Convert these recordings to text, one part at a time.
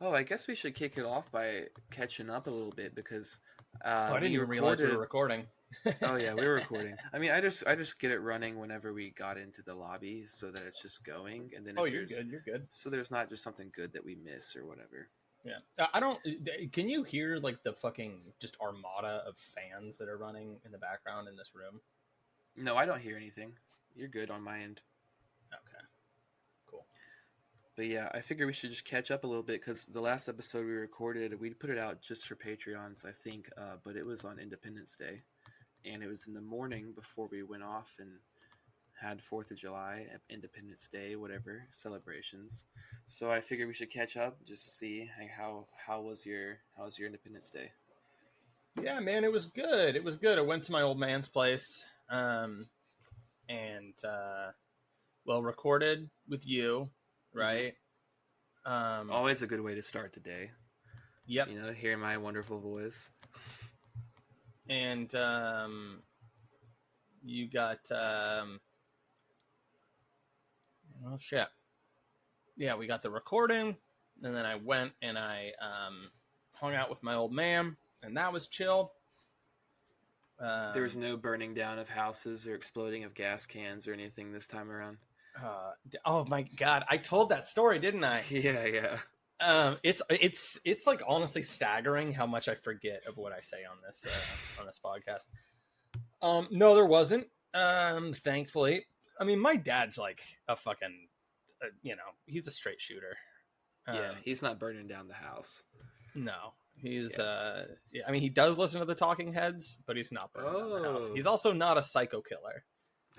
Oh, I guess we should kick it off by catching up a little bit because Oh, I didn't we even realize we were recorded. recording. Oh yeah, we were recording. I mean, I just get it running whenever we got into the lobby so that it's just going, and then Oh, if you're there's good. You're good. so there's not just something good that we miss or whatever. Yeah. I don't. Can you hear like the fucking just armada of fans that are running in the background in this room? No, I don't hear anything. You're good on my end. Okay. Cool. But yeah, I figure we should just catch up a little bit because the last episode we recorded, we put it out just for Patreons, I think, but it was on Independence Day, and it was in the morning before we went off and had 4th of July, Independence Day, whatever celebrations. So I figured we should catch up, just see like, how was your Independence Day? Yeah, man, it was good. It was good. I went to my old man's place, and well, recorded with you, right? Always a good way to start the day. Yep. You know, hearing my wonderful voice. And you got oh shit. Yeah, we got the recording, and then I went and I hung out with my old man, and that was chill. There was no burning down of houses or exploding of gas cans or anything this time around. Oh my god, I told that story, didn't I? Yeah. It's like honestly staggering how much I forget of what I say on this podcast. No, there wasn't. Thankfully, I mean, my dad's like a fucking, he's a straight shooter. Yeah, he's not burning down the house. No, he's yeah. I mean, he does listen to the Talking Heads, but he's not burning down the house. He's also not a psycho killer.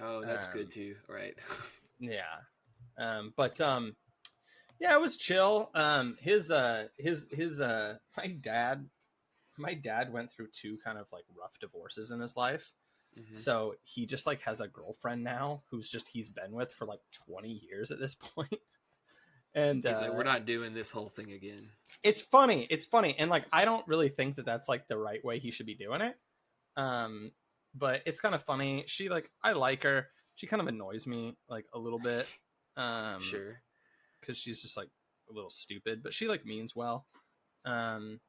Oh, that's good too, right? Yeah, but yeah, it was chill. My dad went through two kind of like rough divorces in his life. Mm-hmm. So he just like has a girlfriend now he's been with for like 20 years at this point. And he's like, we're not doing this whole thing again. It's funny. And like, I don't really think that that's like the right way he should be doing it. But it's kind of funny. I like her. She kind of annoys me like a little bit. Sure. Cause she's just like a little stupid, but she like means well. And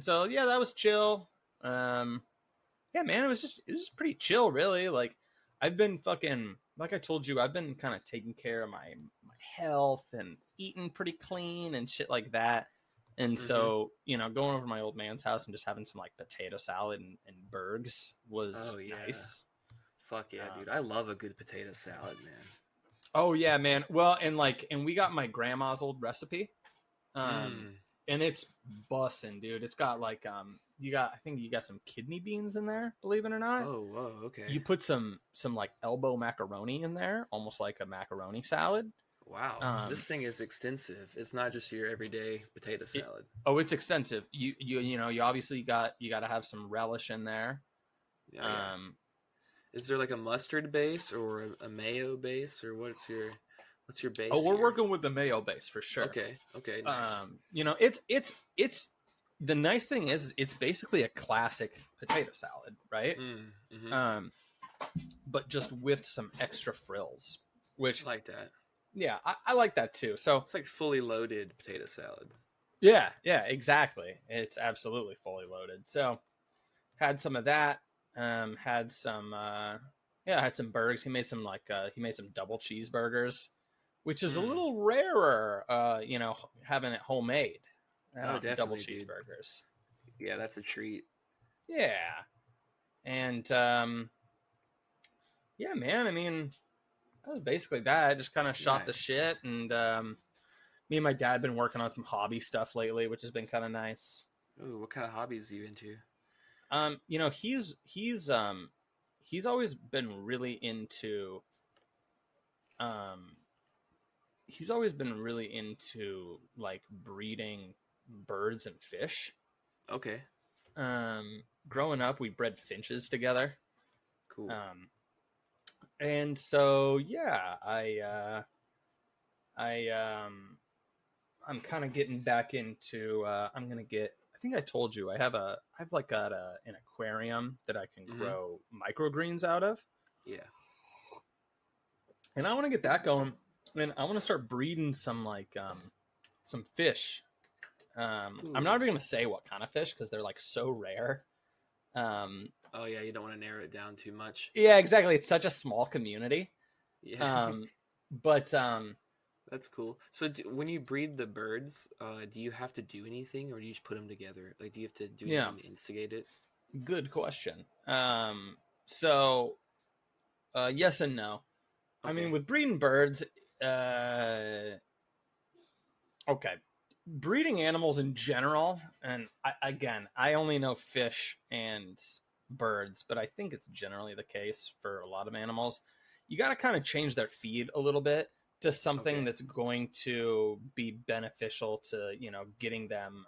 so, yeah, that was chill. Yeah, man, it was just pretty chill, really. Like, I've been fucking, like I told you, I've been kind of taking care of my health and eating pretty clean and shit like that. And so, going over to my old man's house and just having some like potato salad and burgers was nice. Fuck yeah, dude. I love a good potato salad, man. Oh yeah, man. Well, and we got my grandma's old recipe. And it's bussin', dude. It's got like I think you got some kidney beans in there, believe it or not. Oh, whoa, okay. You put some like elbow macaroni in there, almost like a macaroni salad. Wow, this thing is extensive. It's not just your everyday potato salad. It's extensive. You obviously got to have some relish in there. Yeah. Is there like a mustard base or a mayo base, or what's your base? Oh, we're working with the mayo base for sure. Okay, nice. It's the nice thing is it's basically a classic potato salad, right? Mm-hmm. But just with some extra frills, which I like that. Yeah, I like that too. So it's like fully loaded potato salad. Yeah, exactly. It's absolutely fully loaded. So had some of that. Had some burgers. He made some double cheeseburgers, which is a little rarer. Having it homemade. Definitely, double cheeseburgers. Dude. Yeah, that's a treat. Yeah, and yeah, man. I mean, that was basically that. I just kind of shot the shit, and me and my dad been working on some hobby stuff lately, which has been kind of nice. Ooh, what kind of hobbies are you into? He's always been really into like breeding birds and fish. Okay. Growing up, we bred finches together. Cool. And so I'm kind of getting back into. I think I told you I've got an aquarium that I can grow microgreens out of. Yeah. And I want to get that going. And I want to start breeding some some fish I'm not even gonna say what kind of fish because they're like so rare. Oh yeah, you don't want to narrow it down too much. Yeah, exactly. It's such a small community. Yeah. But That's cool. So when you breed the birds, do you have to do anything, or do you just put them together? Like, do you have to do anything to instigate it? Good question. So yes and no. Okay. I mean, with breeding birds, okay, breeding animals in general, and I only know fish and birds, but I think it's generally the case for a lot of animals. You got to kind of change their feed a little bit to something that's going to be beneficial to, you know, getting them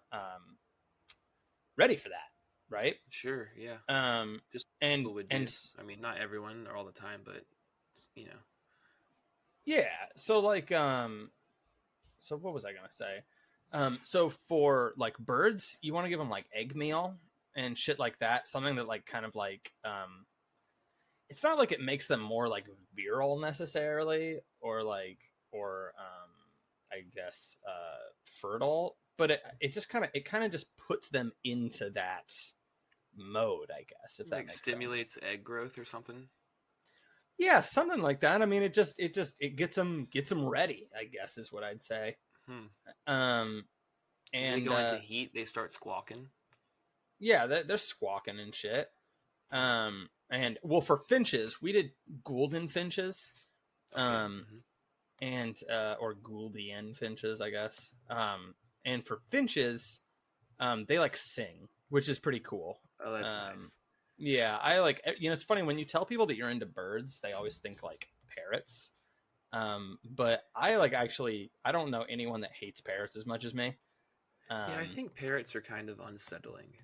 ready for that, right? Sure, yeah. Just and people would do. and I mean, not everyone or all the time, but you know. yeah. So like, so what was I gonna say? So for like birds, you want to give them like egg meal and shit like that. Something that like kind of like, it's not like it makes them more like virile necessarily, or like, or I guess fertile, but it just kind of just puts them into that mode, I guess, if that Like makes stimulates sense. egg growth or something. Yeah, something like that. I mean, it gets them ready, I guess, is what I'd say. And they go into heat, they start squawking. Yeah, they're squawking and shit. And well, for finches, we did golden finches, and or Gouldian finches, I guess. And for finches, they like sing, which is pretty cool. Oh, that's nice. Yeah, I like, you know, it's funny when you tell people that you're into birds, they always think like parrots. But I like, actually, I don't know anyone that hates parrots as much as me. Yeah, I think parrots are kind of unsettling.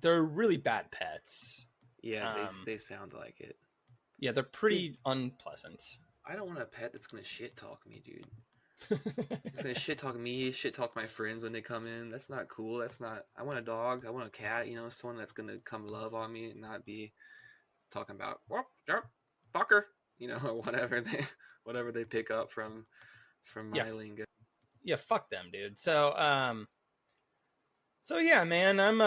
They're really bad pets. Yeah, they sound like it. Yeah, they're pretty unpleasant. I don't want a pet that's gonna shit talk me, dude. It's gonna shit talk me, shit talk my friends when they come in. That's not cool. That's not. I want a dog. I want a cat. You know, someone that's gonna come love on me and not be talking about fucker. You know, or whatever they pick up from my lingo. Yeah, fuck them, dude. So yeah, man, I'm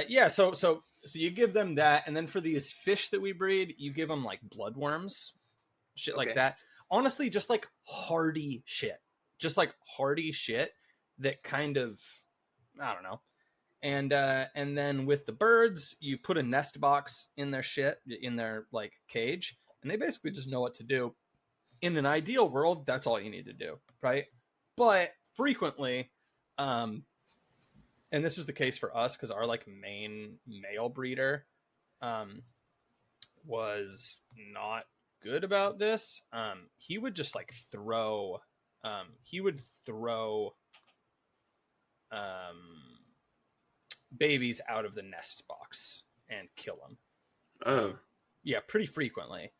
yeah. So you give them that, and then for these fish that we breed, you give them like bloodworms, shit like that. Honestly, just like hardy shit, that kind of, I don't know. And then with the birds, you put a nest box in their shit, in their like cage, and they basically just know what to do. In an ideal world, that's all you need to do, right? But frequently, and this is the case for us because our like main male breeder was not good about this. He would just like throw babies out of the nest box and kill them. Oh, yeah, pretty frequently.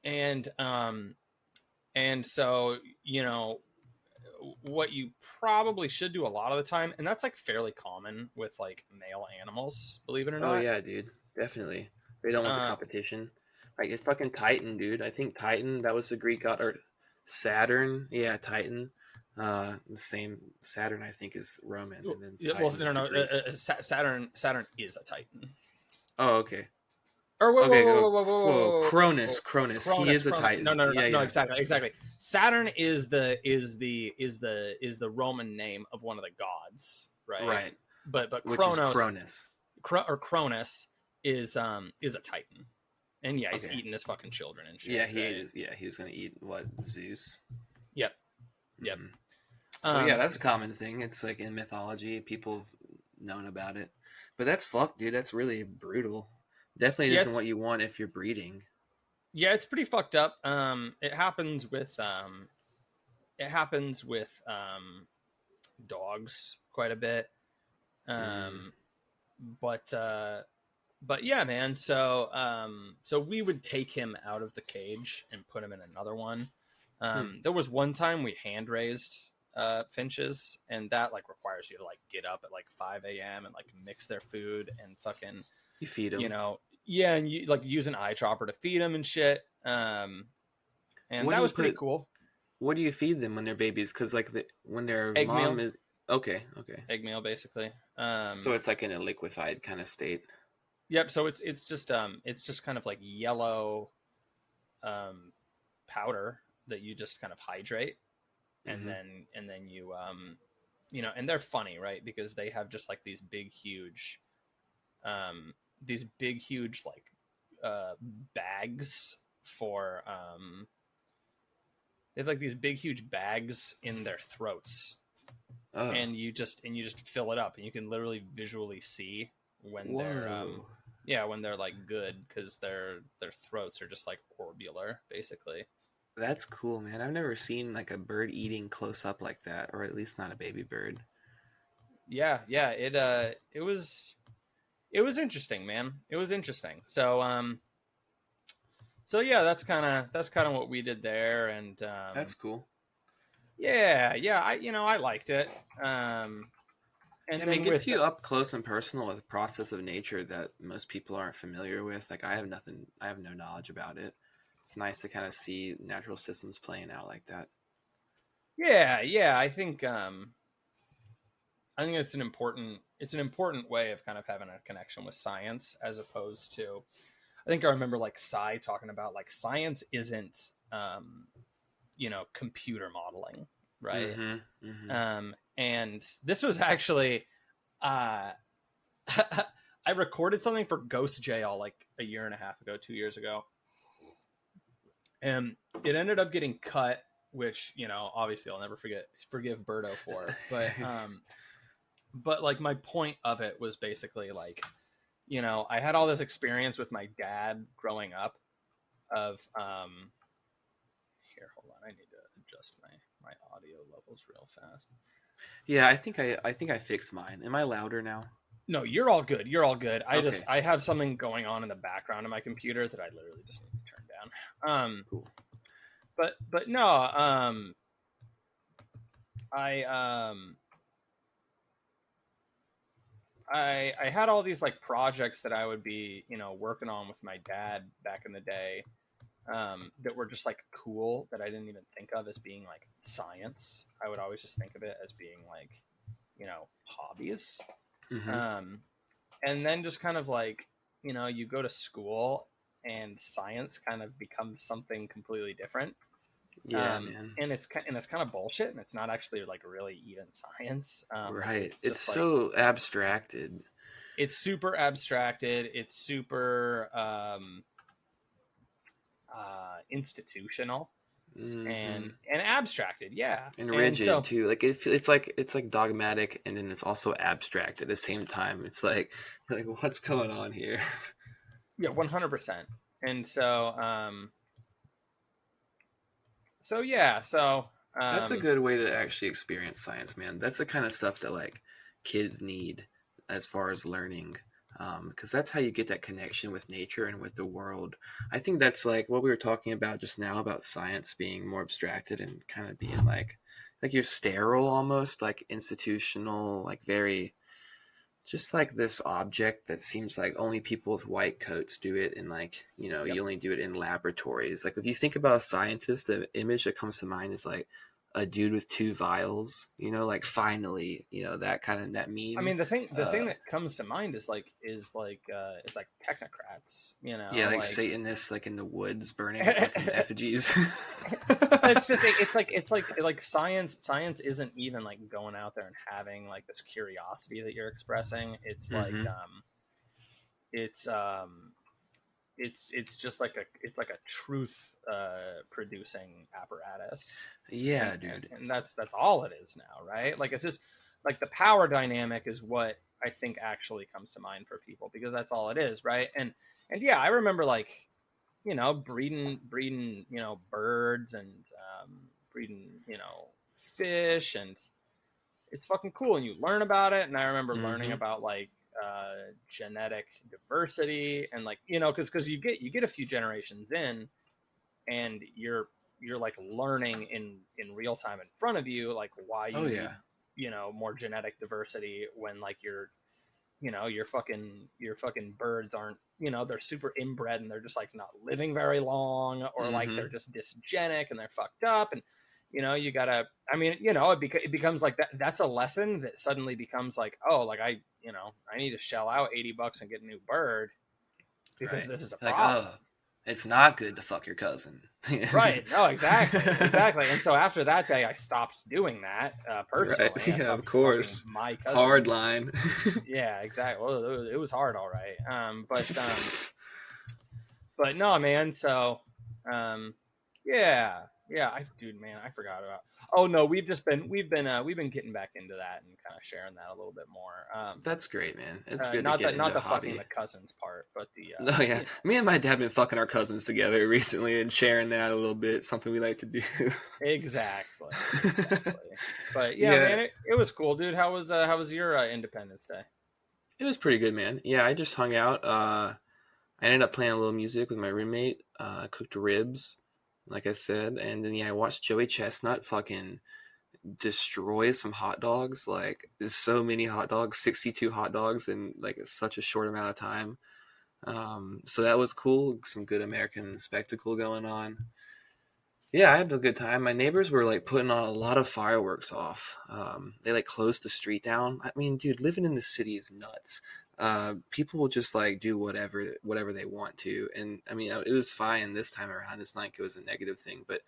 And so, you know, what you probably should do a lot of the time, and that's like fairly common with like male animals, believe it or not. Oh yeah, dude, definitely. They don't want the competition. Like, it's fucking Titan, dude. I think Titan, that was the Greek god, or Saturn. Yeah, Titan. The same Saturn, I think, is Roman. And then no. Saturn is a Titan. Oh, okay. Or whoa, Cronus. He is a Titan. No, exactly. Saturn is the Roman name of one of the gods, right? Right. But Cronus is a Titan. And yeah, he's eating his fucking children and shit. Yeah, he is. Yeah, he was gonna eat Zeus. Yep. So yeah, that's a common thing. It's like in mythology, people have known about it. But that's fucked, dude. That's really brutal. Definitely isn't what you want if you're breeding. Yeah, it's pretty fucked up. It happens with dogs quite a bit. But yeah, man. So we would take him out of the cage and put him in another one. There was one time we hand raised finches, and that like requires you to like get up at like 5 a.m. and like mix their food and fucking, you feed them, you know. Yeah, and you like use an eye chopper to feed them and shit. And that was pretty cool. What do you feed them when they're babies? Because like when their egg mom meal. is Okay. egg meal basically. So it's like in a liquefied kind of state. Yep. So it's just kind of like yellow powder that you just kind of hydrate, and Mm-hmm. then you and they're funny, right? Because they have just like these big huge like bags for they have like these big huge bags in their throats, Oh, and you just fill it up, and you can literally visually see when whoa. when they're like good, because their throats are just like orbular basically. That's cool, man. I've never seen like a bird eating close up like that, or at least not a baby bird. Yeah, it was interesting, man. It was interesting. So yeah, that's kind of what we did there, and That's cool. yeah, I liked it. And Yeah, I mean, then it gets with you up close and personal with a process of nature that most people aren't familiar with. Like, I have no knowledge about it. It's nice to kind of see natural systems playing out like that. yeah, I think it's an important way of kind of having a connection with science, as opposed to, I think I remember like Cy talking about like science isn't computer modeling, right? Mm-hmm. Mm-hmm. And this was actually uh I recorded something for Ghost Jail like a year and a half ago, 2 years ago, and it ended up getting cut, which obviously I'll never forgive Birdo for, but like my point of it was basically like, I had all this experience with my dad growing up of here, hold on, I need to adjust my audio levels real fast. Yeah, I think I fixed mine. Am I louder now? No, you're all good. You're all good. Okay, I have something going on in the background of my computer that I literally just need to turn down. cool. But no, I I had all these like projects that I would be working on with my dad back in the day, that were just like cool, that I didn't even think of as being like science. I would always just think of it as being like hobbies. Mm-hmm. And then just kind of like you go to school and science kind of becomes something completely different. Yeah, man. And it's kind of bullshit, and it's not actually like really even science. Right. It's It's just like so abstracted. it's super abstracted. It's super institutional Mm-hmm. and abstracted. Yeah, And and rigid so too. Like it's like dogmatic, and then it's also abstract at the same time. It's like what's going on here? yeah, 100%. And so yeah, That's a um, good way to actually experience science, man. That's the kind of stuff that like kids need as far as learning, because that's how you get that connection with nature and with the world. I think that's like what we were talking about just now about science being more abstracted and kind of being like you're sterile almost, like institutional, like very just like this object that seems like only people with white coats do it, and like yep. you only do it in laboratories. Like if you think about a scientist, the image that comes to mind is like a dude with two vials, like finally, that kind of that I meme. mean, the thing uh that comes to mind is like it's like technocrats, yeah, like like Satanists like in the woods burning fucking effigies. it's just it's like science isn't even like going out there and having like this curiosity that you're expressing. It's like Hmm. it's it's just like a truth producing apparatus, Yeah, and dude. and that's all it is now, right? Like it's just like the power dynamic is what I think actually comes to mind for people, because that's all it is, right? And yeah, I remember like breeding birds, and breeding fish, and it's fucking cool, and you learn about it. And I remember learning Hmm. about like genetic diversity, and like because you get a few generations in, and you're like learning in real time in front of you, like why Oh you need yeah. more genetic diversity, when like your fucking birds aren't, they're super inbred, and they're just like not living very long, or like Hmm. they're just dysgenic and they're fucked up. You gotta. I mean, it becomes like that. That's a lesson that suddenly becomes like, oh, like I need to shell out $80 and get a new bird because Right. this is a Like, problem. oh, it's not good to fuck your cousin. Right. No, exactly. And so after that day, I stopped doing that personally. Right. I Yeah, of stopped course. fucking my cousin. Hard line. Yeah, exactly. Well, it was hard, all right. But no, man. So, yeah, dude, man, I forgot about. Oh no, we've been getting back into that and kind of sharing that a little bit more. That's great, man. It's good to Not get the not into the a hobby. fucking the cousins part, but the. Oh yeah, me and my dad have been fucking our cousins together recently and sharing that a little bit. Something we like to do. Exactly. But yeah, man, it was cool, dude. How was your Independence Day? It was pretty good, man. Yeah, I just hung out. I ended up playing a little music with my roommate. Cooked ribs, like I said, and then I watched Joey Chestnut fucking destroy some hot dogs. Like, there's so many hot dogs, 62 hot dogs in like such a short amount of time. So that was cool. Some good American spectacle going on. Yeah, I had a good time. My neighbors were like putting on a lot of fireworks off. They like closed the street down. I mean, dude, living in the city is nuts. People will just like do whatever they want to, and I mean, it was fine this time around. It's not like it was a negative thing, but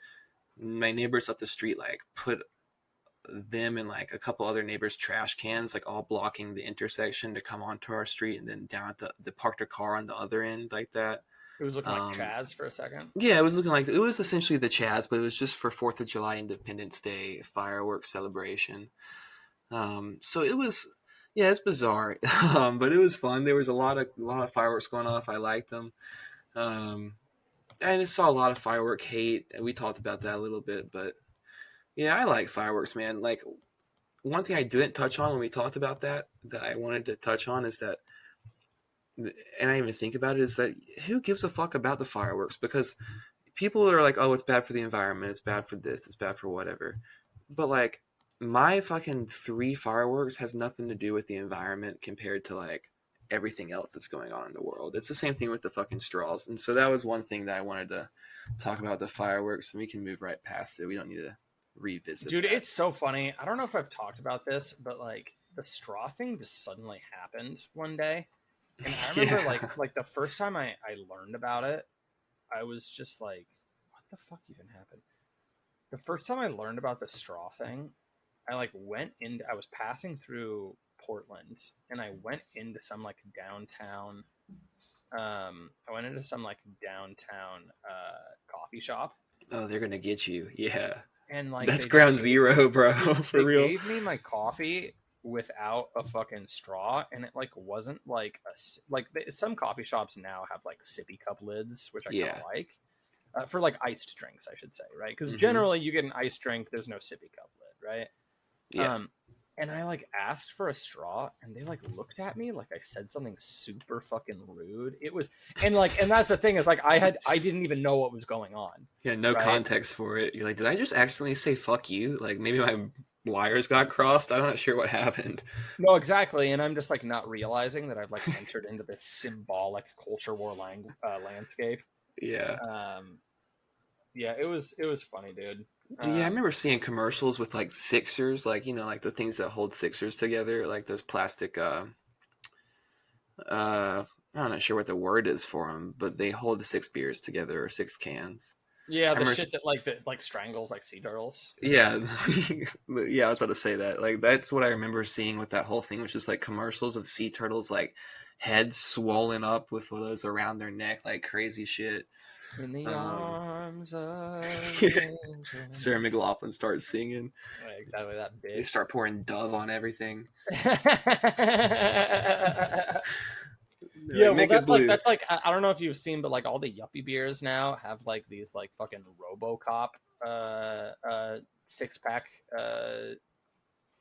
my neighbors up the street like put them and like a couple other neighbors' trash cans like all blocking the intersection to come onto our street, and then down at the parked their car on the other end like that. It was looking like Chaz for a second. Yeah, it was looking like it was essentially the Chaz, but it was just for 4th of July Independence Day fireworks celebration. So it was, yeah, it's bizarre, but it was fun. There was a lot of fireworks going off. I liked them, and I saw a lot of firework hate, and we talked about that a little bit. But yeah, I like fireworks, man. Like, one thing I didn't touch on when we talked about that I wanted to touch on is that, and I didn't even think about it, is that who gives a fuck about the fireworks? Because people are like, oh, it's bad for the environment, it's bad for this, it's bad for whatever. But like, my fucking 3 fireworks has nothing to do with the environment compared to like everything else that's going on in the world. It's the same thing with the fucking straws. And so that was one thing that I wanted to talk about, the fireworks, and we can move right past it. We don't need to revisit. Dude, that. it's so funny. I don't know if I've talked about this, but like the straw thing just suddenly happened one day. And I remember like the first time I learned about it, I was just like, what the fuck even happened? The first time I learned about the straw thing, I was passing through Portland, and I went into some like downtown coffee shop. Oh, they're gonna get you. Yeah. And like, that's ground zero, bro. For real. They gave me my coffee without a fucking straw, and it like wasn't like some coffee shops now have like sippy cup lids, which I kind of like, for like iced drinks, I should say, right? Because generally you get an iced drink, there's no sippy cup lid, right? Yeah. And I like asked for a straw, and they like looked at me like I said something super fucking rude. It was, and that's the thing, is like I didn't even know what was going on. Yeah, no context for it. You're like, did I just accidentally say fuck you? Like, maybe my wires got crossed. I'm not sure what happened. No, exactly. And I'm just like not realizing that I've like entered into this symbolic culture war landscape. Yeah. Yeah, it was funny, dude. Yeah, I remember seeing commercials with like Sixers, like, you know, like the things that hold Sixers together, like those plastic, I'm not sure what the word is for them, but they hold the 6 beers together, or 6 cans. Yeah, the shit that like strangles like sea turtles. Yeah, yeah, I was about to say that. Like, that's what I remember seeing with that whole thing, was just like commercials of sea turtles, like heads swollen up with those around their neck, like crazy shit. In the arms of Sarah McLachlan starts singing. Right, exactly that bitch. They start pouring Dove on everything. Yeah, well, that's like I don't know if you've seen, but like all the yuppie beers now have like these like fucking RoboCop 6-pack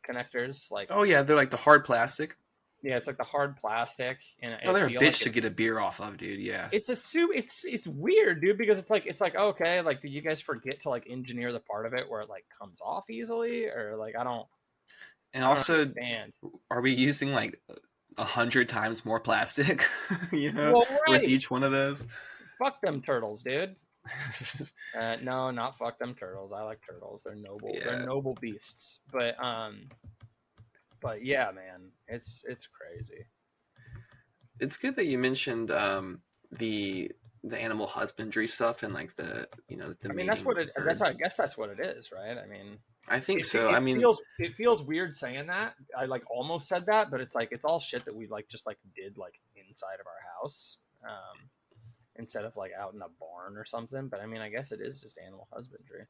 connectors. Like, oh yeah, they're like the hard plastic. Yeah, it's like the hard plastic, and they're a bitch to get a beer off of, dude. Yeah, it's weird, dude, because it's like okay, like, do you guys forget to like engineer the part of it where it like comes off easily, or like I don't. And also, are we using like 100 times more plastic, you know, with each one of those? Fuck them turtles, dude. No, not fuck them turtles. I like turtles. They're noble. Yeah. They're noble beasts. But yeah, man, it's crazy. It's good that you mentioned the animal husbandry stuff and like the the I mean, mating I birds. guess that's what it is, right? I mean, I think so. it I mean, feels weird saying that. I like almost said that, but it's like it's all shit that we like just like did like inside of our house, instead of like out in a barn or something. But I mean, I guess it is just animal husbandry.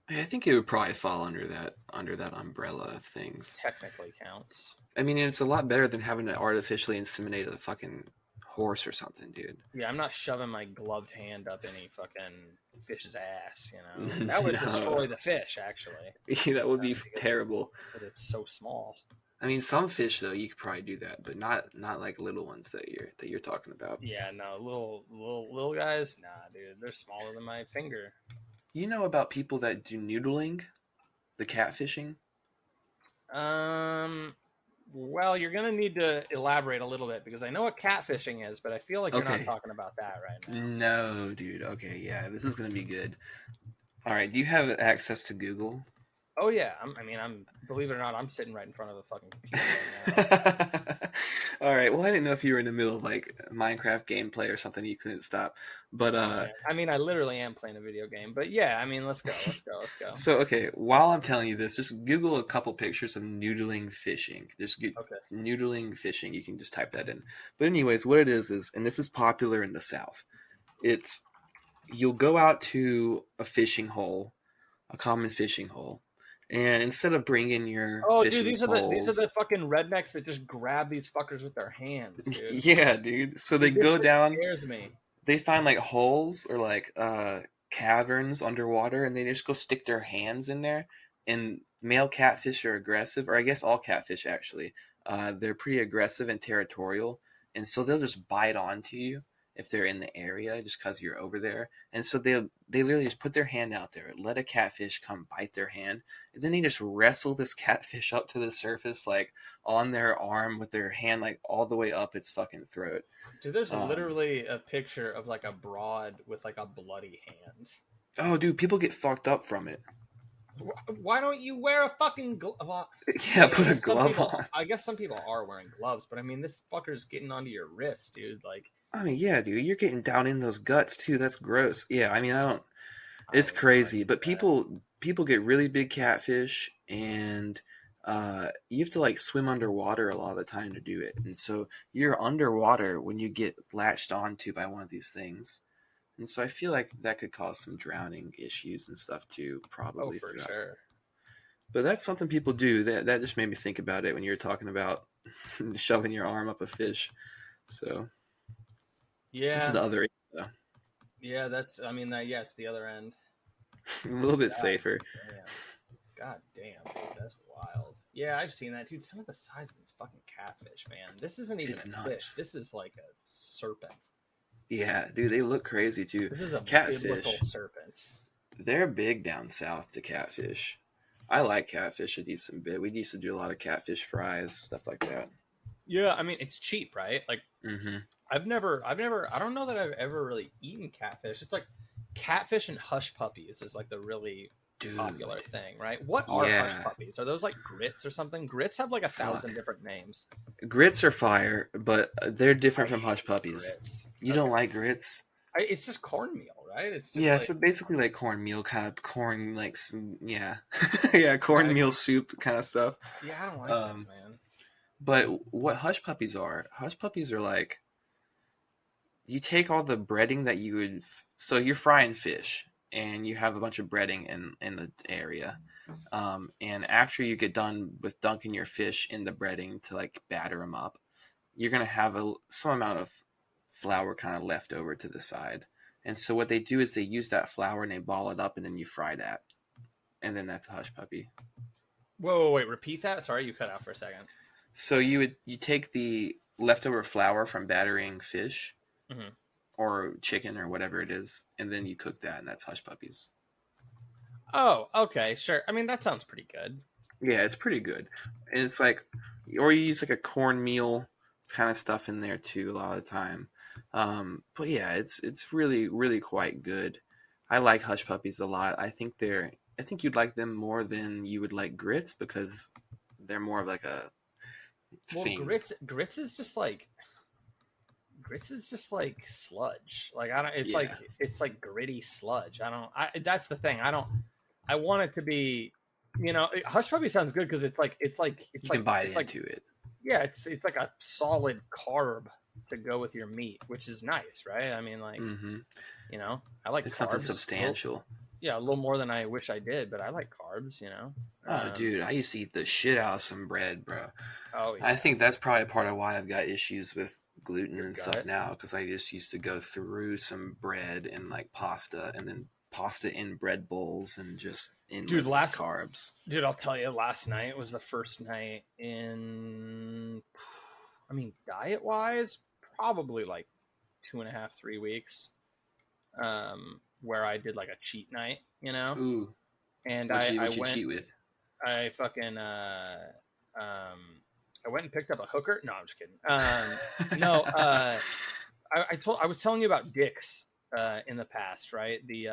I think it would probably fall under that umbrella of things. Technically counts. I mean, it's a lot better than having to artificially inseminate a fucking horse or something, dude. Yeah, I'm not shoving my gloved hand up any fucking fish's ass. That would destroy the fish. Actually, that would be terrible. But it's so small. I mean, some fish though you could probably do that, but not like little ones that you're talking about. Yeah, no, little guys, nah, dude, they're smaller than my finger. You know about people that do noodling, the catfishing? Well, you're gonna need to elaborate a little bit because I know what catfishing is, but I feel like you're not talking about that right now. No, dude. Okay, yeah, this is gonna be good. All right, do you have access to Google? Oh yeah, I'm believe it or not, I'm sitting right in front of a fucking computer right now. All right, well, I didn't know if you were in the middle of like Minecraft gameplay or something you couldn't stop, but I mean, I literally am playing a video game, but yeah, I mean, let's go. So okay, while I'm telling you this, just Google a couple pictures of noodling fishing. There's noodling fishing. You can just type that in. But anyways, what it is, and this is popular in the South. It's you'll go out to a fishing hole, a common fishing hole. And instead of bringing your dude, these are the fucking rednecks that just grab these fuckers with their hands, dude. Yeah, dude. So they go down. Scares me. They find like holes or like caverns underwater, and they just go stick their hands in there. And male catfish are aggressive, or I guess all catfish actually. They're pretty aggressive and territorial, and so they'll just bite onto you if they're in the area just because you're over there. And so they literally just put their hand out there, let a catfish come bite their hand, and then they just wrestle this catfish up to the surface like on their arm with their hand like all the way up its fucking throat. Dude, there's literally a picture of like a broad with like a bloody hand. Oh, dude, people get fucked up from it. Why don't you wear a fucking glove? Yeah, put a glove on. I guess some people are wearing gloves, but I mean, this fucker's getting onto your wrist, dude. Like, I mean, yeah, dude, you're getting down in those guts too. That's gross. Yeah, I mean, it's crazy, but people get really big catfish, and you have to like swim underwater a lot of the time to do it, and so you're underwater when you get latched onto by one of these things, and so I feel like that could cause some drowning issues and stuff too, probably. Oh, for sure. But that's something people do. That just made me think about it when you were talking about shoving your arm up a fish. So. Yeah, this is the other end, though. Yeah, it's the other end. A little bit safer. Damn. God damn, dude, that's wild. Yeah, I've seen that, dude. Some of the size of this fucking catfish, man. This isn't even a fish. This is like a serpent. Yeah, dude, they look crazy too. This is a catfish serpent. They're big down south to catfish. I like catfish a decent bit. We used to do a lot of catfish fries, stuff like that. Yeah, I mean, it's cheap, right? Like, mm-hmm. I don't know that I've ever really eaten catfish. It's like catfish and hush puppies is like the really popular thing, right? What are hush puppies? Are those like grits or something? Grits have like 1,000 different names. Grits are fire, but they're different from hush puppies. Grits. You don't like grits? It's just cornmeal, right? It's just it's basically like cornmeal, kind of corn, like cornmeal soup kind of stuff. Yeah, I don't like that, man. But what hush puppies are like, you take all the breading that you would, so you're frying fish and you have a bunch of breading in the area. And after you get done with dunking your fish in the breading to like batter them up, you're going to have some amount of flour kind of left over to the side. And so what they do is they use that flour and they ball it up and then you fry that. And then that's a hush puppy. Whoa, wait, repeat that? Sorry, you cut out for a second. So you take the leftover flour from battering fish, mm-hmm. or chicken or whatever it is, and then you cook that, and that's hush puppies. Oh, okay, sure. I mean, that sounds pretty good. Yeah, it's pretty good. And it's like, or you use like a cornmeal kind of stuff in there too a lot of the time. But yeah, it's really, really quite good. I like hush puppies a lot. I think you'd like them more than you would like grits because they're more of like a thing. Grits is just like sludge. Like I don't. It's like gritty sludge. That's the thing. I want it to be. Hush puppy sounds good because you can bite into it. Yeah, it's like a solid carb to go with your meat, which is nice, right? I mean, like, I like it's carbs, something substantial. A little more than I wish I did, but I like carbs, Oh, dude, I used to eat the shit out of some bread, bro. Oh, yeah. I think that's probably part of why I've got issues with gluten and stuff now, because I just used to go through some bread and like pasta, and then pasta in bread bowls and just endless carbs. Dude, I'll tell you, last night was the first night in, diet wise, probably like 2.5, 3 weeks, where I did like a cheat night, Ooh. And what I you went, cheat with? I fucking, I went and picked up a hooker. No, I'm just kidding. I was telling you about Dick's in the past, right? The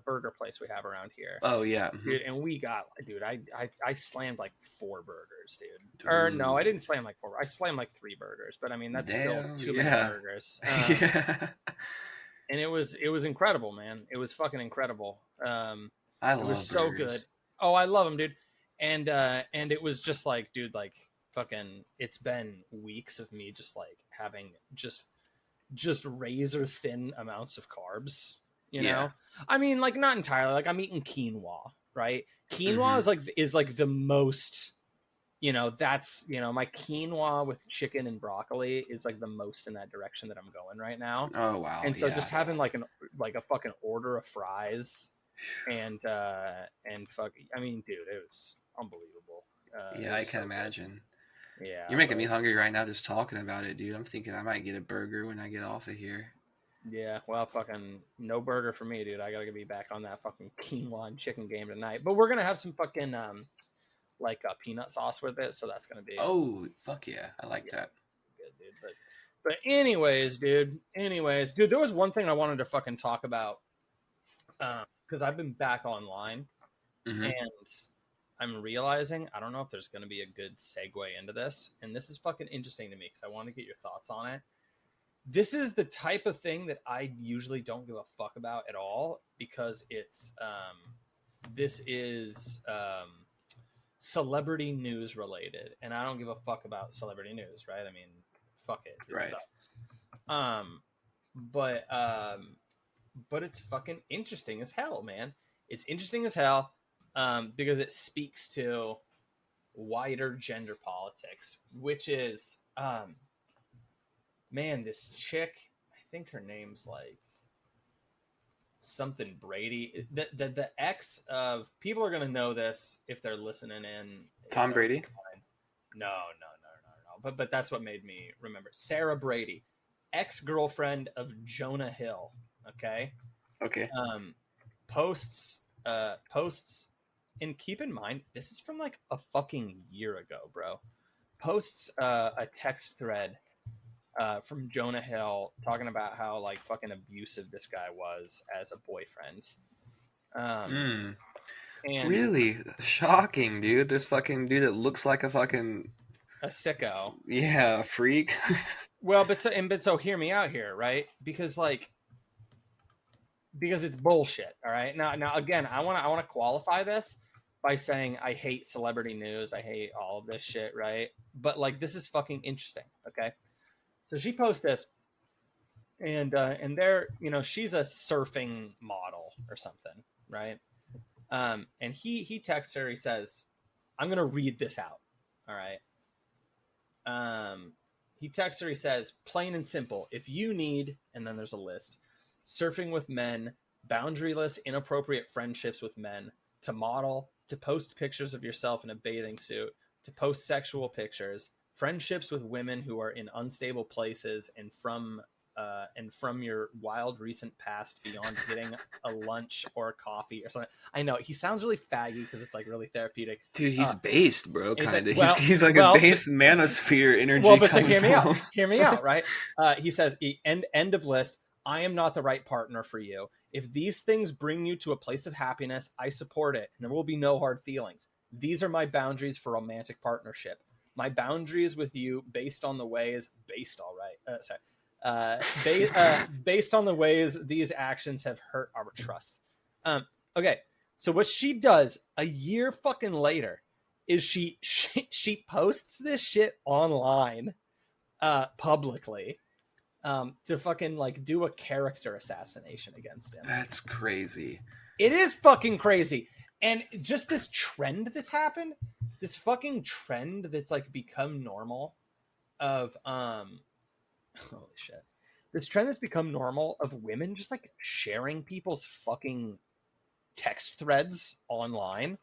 burger place we have around here. Oh yeah, dude. And we got, dude. I slammed like 4 burgers, dude. Or no, I didn't slam like 4. I slammed like 3 burgers, but I mean that's still too many burgers. Yeah. And it was incredible, man. It was fucking incredible. I love it was burgers. So good. Oh, I love them, dude. And it was just like, dude, like fucking. It's been weeks of me just like having just razor thin amounts of carbs. You know, I mean, like not entirely. Like I'm eating quinoa, right? Quinoa is like the most. That's my quinoa with chicken and broccoli is like the most in that direction that I'm going right now. Oh wow! And so just having like a fucking order of fries, and fuck, I mean, dude, it was unbelievable. I can imagine. Good. Yeah, you're making me hungry right now just talking about it, dude. I'm thinking I might get a burger when I get off of here. Yeah, well, fucking no burger for me, dude. I gotta be back on that fucking quinoa and chicken game tonight. But we're gonna have some fucking like a peanut sauce with it, so that's gonna be fuck yeah, I like that. Good, dude. But anyways, dude, there was one thing I wanted to fucking talk about because I've been back online and I'm realizing I don't know if there's gonna be a good segue into this, and this is fucking interesting to me because I want to get your thoughts on it. This is the type of thing that I usually don't give a fuck about at all because it's this is celebrity news related, and I don't give a fuck about celebrity news, right? I mean, fuck it, right. Sucks. But it's fucking interesting as hell, man. It's interesting as hell because it speaks to wider gender politics, which is man, this chick, I think her name's like something Brady. The ex of, people are gonna know this if they're listening in. Tom Brady? No. But that's what made me remember. Sarah Brady, ex-girlfriend of Jonah Hill. Okay. Posts, and keep in mind this is from like a fucking year ago, bro. Posts a text thread from Jonah Hill talking about how like fucking abusive this guy was as a boyfriend. And really shocking, dude. This fucking dude that looks like a sicko. Yeah, a freak. Well, but so hear me out here, right? Because it's bullshit. All right. Now again, I want to qualify this by saying I hate celebrity news. I hate all of this shit, right? But like this is fucking interesting. Okay. So she posts this, and there, she's a surfing model or something, right? And he texts her. He says, "I'm gonna read this out." All right. He texts her. He says, "Plain and simple. If you need," and then there's a list: surfing with men, boundaryless, inappropriate friendships with men, to model, to post pictures of yourself in a bathing suit, to post sexual pictures. Friendships with women who are in unstable places, and from your wild recent past beyond getting a lunch or a coffee or something. I know he sounds really faggy because it's like really therapeutic. Dude, he's based, bro. Kind of. Well, he's like a based manosphere energy. Well, but to hear me out, right? He says, end of list. I am not the right partner for you. If these things bring you to a place of happiness, I support it, and there will be no hard feelings. These are my boundaries for romantic partnership. My boundaries with you based on the ways based on the ways these actions have hurt our trust. Okay, so what she does a year fucking later is she posts this shit online publicly to fucking like do a character assassination against him. That's crazy. It is fucking crazy. And just this trend that's happened, this fucking trend that's like become normal of holy shit. This trend that's become normal of women just like sharing people's fucking text threads online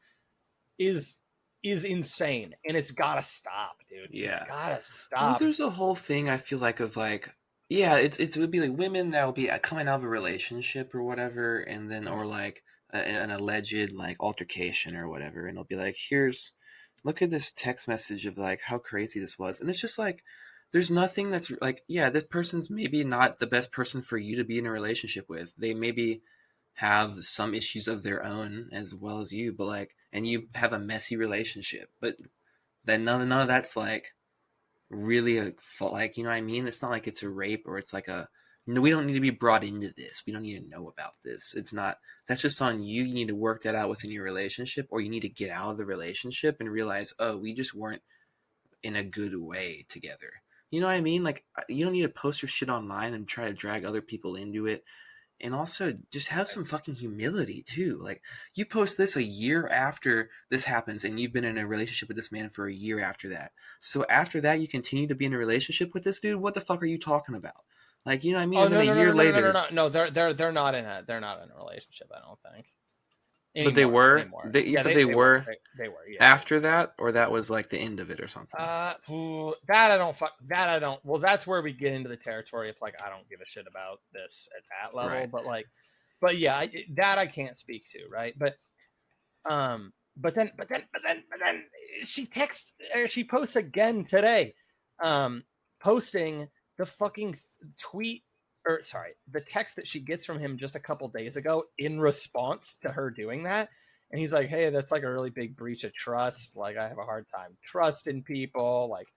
is insane, and it's gotta stop, dude. Yeah, it's gotta stop. Well, there's a whole thing I feel like of like, yeah, it would be like women that'll be coming out of a relationship or whatever, and then or like an alleged like altercation or whatever, and it'll be like, look at this text message of like how crazy this was, and it's just like, there's nothing that's like, yeah, this person's maybe not the best person for you to be in a relationship with. They maybe have some issues of their own as well as you, but like, and you have a messy relationship, but then none of that's like really a fault, like, you know what I mean? It's not like it's a rape or it's like no, we don't need to be brought into this. We don't need to know about this. It's not, that's just on you. You need to work that out within your relationship, or you need to get out of the relationship and realize, oh, we just weren't in a good way together. You know what I mean? Like, you don't need to post your shit online and try to drag other people into it. And also just have some fucking humility too. Like, you post this a year after this happens, and you've been in a relationship with this man for a year after that. So after that, you continue to be in a relationship with this dude. What the fuck are you talking about? Like, you know what I mean? Oh, and then a year later, no, they're not in a relationship. I don't think. Anymore, but they were. Anymore. They were. They were. Yeah. After that, or that was like the end of it, or something. That I don't. Well, that's where we get into the territory of like, I don't give a shit about this at that level. Right. But yeah, that I can't speak to, right? But then she posts again today, posting the fucking tweet. The text that she gets from him just a couple days ago in response to her doing that. And he's like, hey, that's like a really big breach of trust. Like, I have a hard time trusting people. Like,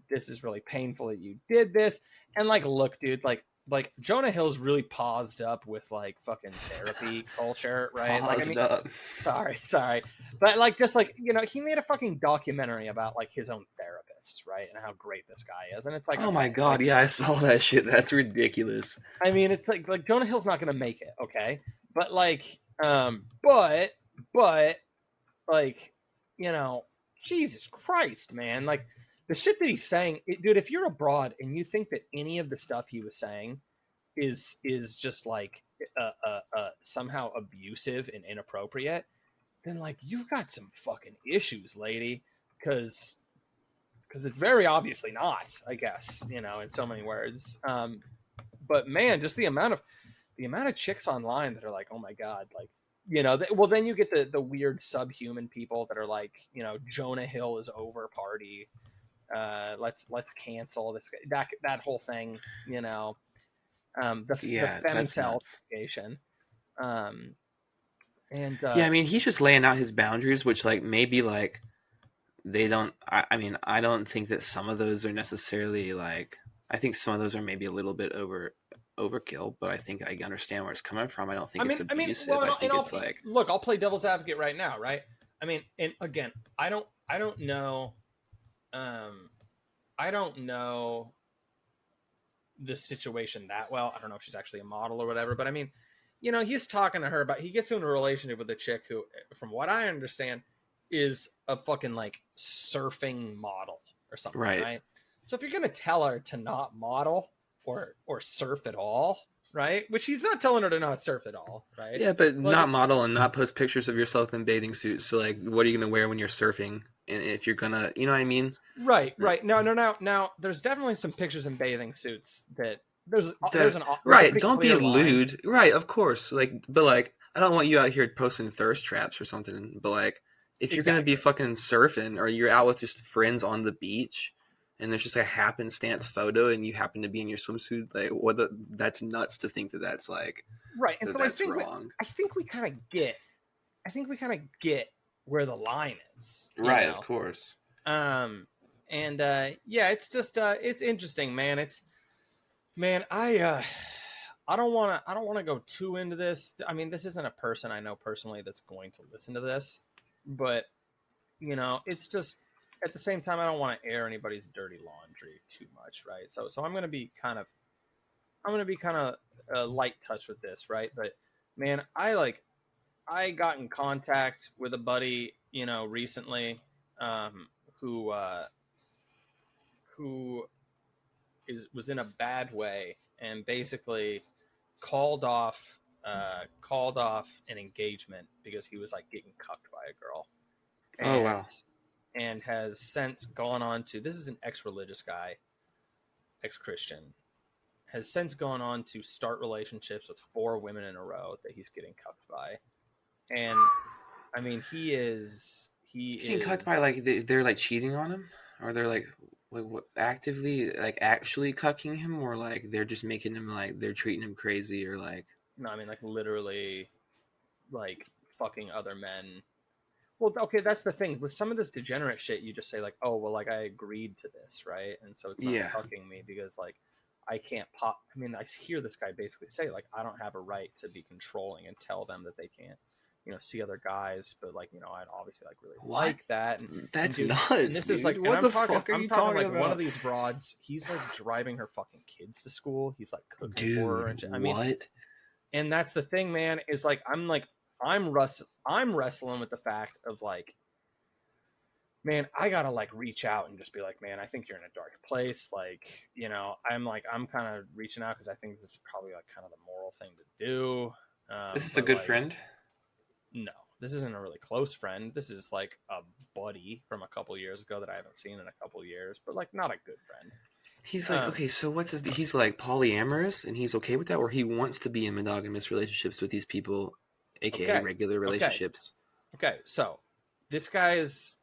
this is really painful that you did this. And like, look, dude, like Jonah Hill's really paused up with like fucking therapy culture, right? Paused up. Sorry. But like, just like, you know, he made a fucking documentary about like his own therapist, right? And how great this guy is. And it's like, oh my God. Yeah, I saw that shit. That's ridiculous. I mean, it's like Jonah Hill's not going to make it. Okay. But like, but like, you know, Jesus Christ, man, like the shit that he's saying, dude, if you're abroad and you think that any of the stuff he was saying is just like somehow abusive and inappropriate, then like you've got some fucking issues, lady, because it's very obviously not, I guess, you know, in so many words. But man, just the amount of chicks online that are like, oh my God, like, you know, well, then you get the weird subhuman people that are like, you know, Jonah Hill is over party. Let's cancel this, that whole thing, you know, the femicide investigation. Yeah, I mean, he's just laying out his boundaries, which like maybe like they don't. I mean, I don't think that some of those are necessarily like. I think some of those are maybe a little bit overkill, but I think I understand where it's coming from. I don't think it's abusive. I think it's like, look, I'll play devil's advocate right now, right? I mean, and again, I don't know. I don't know the situation that well. I don't know if she's actually a model or whatever, but I mean, you know, he's talking to her about, he gets into a relationship with a chick who, from what I understand, is a fucking like surfing model or something, right? So if you're going to tell her to not model or surf at all, right? Which he's not telling her to not surf at all, right? Yeah, but like, not model and not post pictures of yourself in bathing suits. So like, what are you going to wear when you're surfing? And if you're going to, you know what I mean? Right. Now, there's definitely some pictures in bathing suits that there's an right. Don't be lewd. Right. Of course. Like, but like, I don't want you out here posting thirst traps or something. But like, if you're going to be fucking surfing or you're out with just friends on the beach and there's just a happenstance photo and you happen to be in your swimsuit, like that's nuts to think that that's like right. And so that's wrong. I think we kind of get where the line is, right? Of course. Yeah, it's just it's interesting, man. I don't want to go too into this. I mean, this isn't a person I know personally that's going to listen to this, but it's just at the same time I don't want to air anybody's dirty laundry too much, right? So I'm going to be kind of light touch with this, right? But man, I got in contact with a buddy, recently, who was in a bad way and basically called off an engagement because he was like getting cucked by a girl. Oh wow. And has since gone on to, this is an ex-religious guy, ex-Christian, has since gone on to start relationships with 4 women in a row that he's getting cucked by. And I mean, he is getting cucked by, like they're like cheating on him, or they're like actively like actually cucking him, or like they're just making him like they're treating him crazy, or like no, I mean like literally like fucking other men. Well, okay, that's the thing with some of this degenerate shit. You just say like, oh well, like I agreed to this, right? And so it's not cucking me because like I can't pop. I mean, I hear this guy basically say like I don't have a right to be controlling and tell them that they can't, see other guys, but like I'd obviously like really like that. And that's and nuts. And this dude. is like what the fuck are you talking like about? One of these broads, he's like driving her fucking kids to school. He's like cooking for her and shit. I mean, what? And that's the thing, man. Is like I'm wrestling with the fact of like, man, I gotta like reach out and just be like, man, I think you're in a dark place. Like, I'm kind of reaching out because I think this is probably like kind of the moral thing to do. This is a good friend. No, this isn't a really close friend. This is like a buddy from a couple years ago that I haven't seen in a couple years, but like not a good friend. He's like, okay, so what's his? He's like polyamorous, and he's okay with that, or he wants to be in monogamous relationships with these people, aka regular relationships. Okay, so this guy is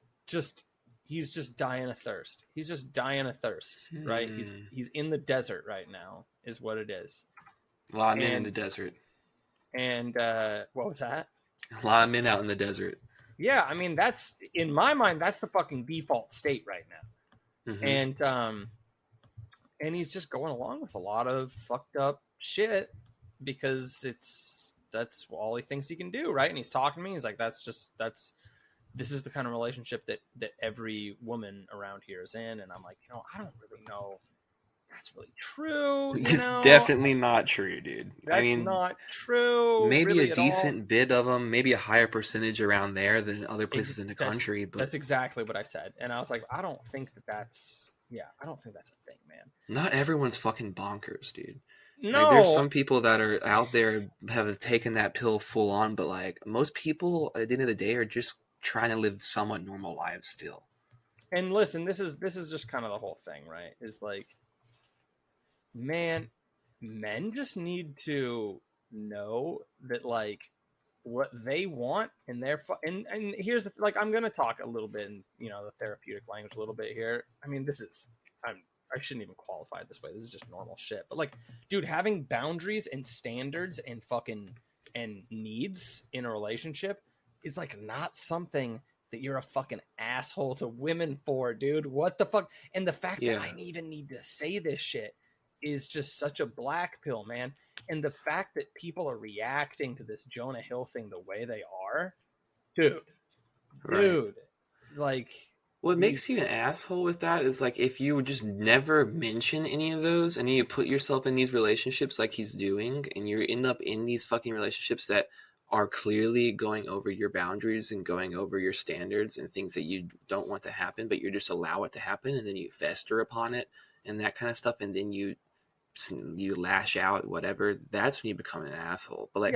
he's just dying of thirst. He's just dying of thirst, right? He's in the desert right now, is what it is. A lot of men in the desert. And what was that? A lot of men out in the desert. Yeah, I mean that's in my mind that's the fucking default state right now. Mm-hmm. And he's just going along with a lot of fucked up shit because that's all he thinks he can do, right? And he's talking to me. He's like, this is the kind of relationship that every woman around here is in. And I'm like, I don't really know. That's really true. It's definitely not true, dude. That's not true. Maybe really a decent bit of them, maybe a higher percentage around there than other places in the country. But that's exactly what I said. And I was like, I don't think that's a thing, man. Not everyone's fucking bonkers, dude. No. Like, there's some people that are out there have taken that pill full on, but like most people at the end of the day are just trying to live somewhat normal lives still. And listen, this is just kind of the whole thing, right? Is like, man, men just need to know that like what they want and and here's like I'm gonna talk a little bit in the therapeutic language a little bit here. I mean, I shouldn't even qualify it this way. This is just normal shit. But like, dude, having boundaries and standards and fucking and needs in a relationship is like not something that you're a fucking asshole to women for, dude. What the fuck? And the fact that I even need to say this shit is just such a black pill, man. And the fact that people are reacting to this Jonah Hill thing the way they are, dude, like, what makes you an asshole with that is like if you would just never mention any of those and you put yourself in these relationships like he's doing, and you end up in these fucking relationships that are clearly going over your boundaries and going over your standards and things that you don't want to happen, but you just allow it to happen, and then you fester upon it and that kind of stuff, and then you lash out, whatever. That's when you become an asshole. But like,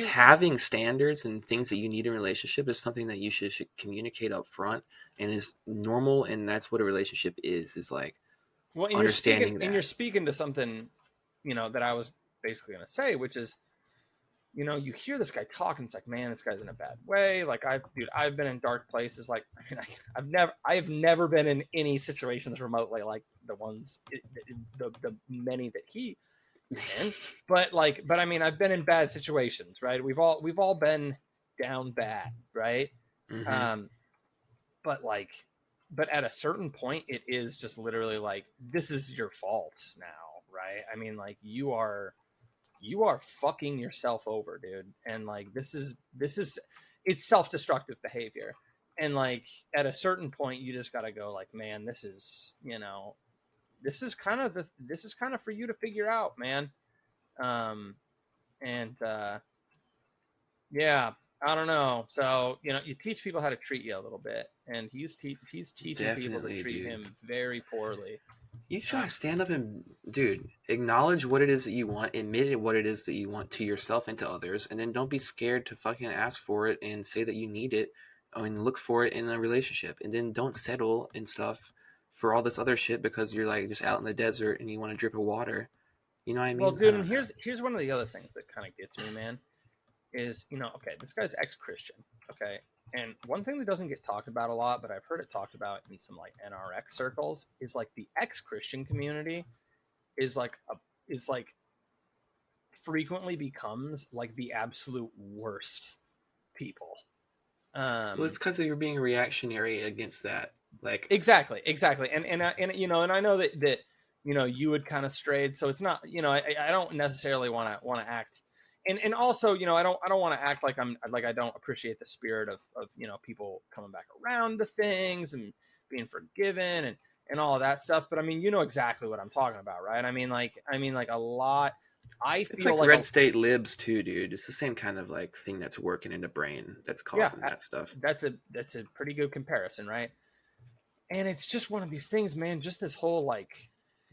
having standards and things that you need in a relationship is something that you should communicate up front and is normal, and that's what a relationship is like, understanding that. And you're speaking to something, that I was basically going to say, which is, you hear this guy talk and it's like, man, this guy's in a bad way. Like I've been in dark places. Like, I mean, I have never been in any situations remotely like the ones, the many that he is in. But I mean, I've been in bad situations, right? We've all been down bad, right? Mm-hmm. But at a certain point, it is just literally like, this is your fault now, right? I mean, like you are fucking yourself over, dude. And like, this is it's self-destructive behavior. And like, at a certain point, you just got to go like, man, this is kind of for you to figure out, man. And yeah, I don't know. So, you teach people how to treat you a little bit, and he's teaching people to treat him very poorly. You try to stand up and, dude, acknowledge what it is that you want, admit what it is that you want to yourself and to others, and then don't be scared to fucking ask for it and say that you need it. I mean, look for it in a relationship, and then don't settle and stuff for all this other shit because you're like just out in the desert and you want a drip of water. You know what I mean? Well, dude, and here's one of the other things that kind of gets me, man, is, okay, this guy's ex-Christian, okay? And one thing that doesn't get talked about a lot, but I've heard it talked about in some like NRX circles, is like the ex-Christian community is like frequently becomes like the absolute worst people. Well, it's because you're being reactionary against that. Like exactly. And I know that you would kind of strayed, so it's not, I don't necessarily want to act. And also, I don't want to act like I don't appreciate the spirit of people coming back around to things and being forgiven and all of that stuff. But I mean, you know exactly what I'm talking about, right? I mean, like a lot. It's like red state libs too, dude. It's the same kind of like thing that's working in the brain that's causing that stuff. That's a pretty good comparison, right? And it's just one of these things, man. Just this whole like,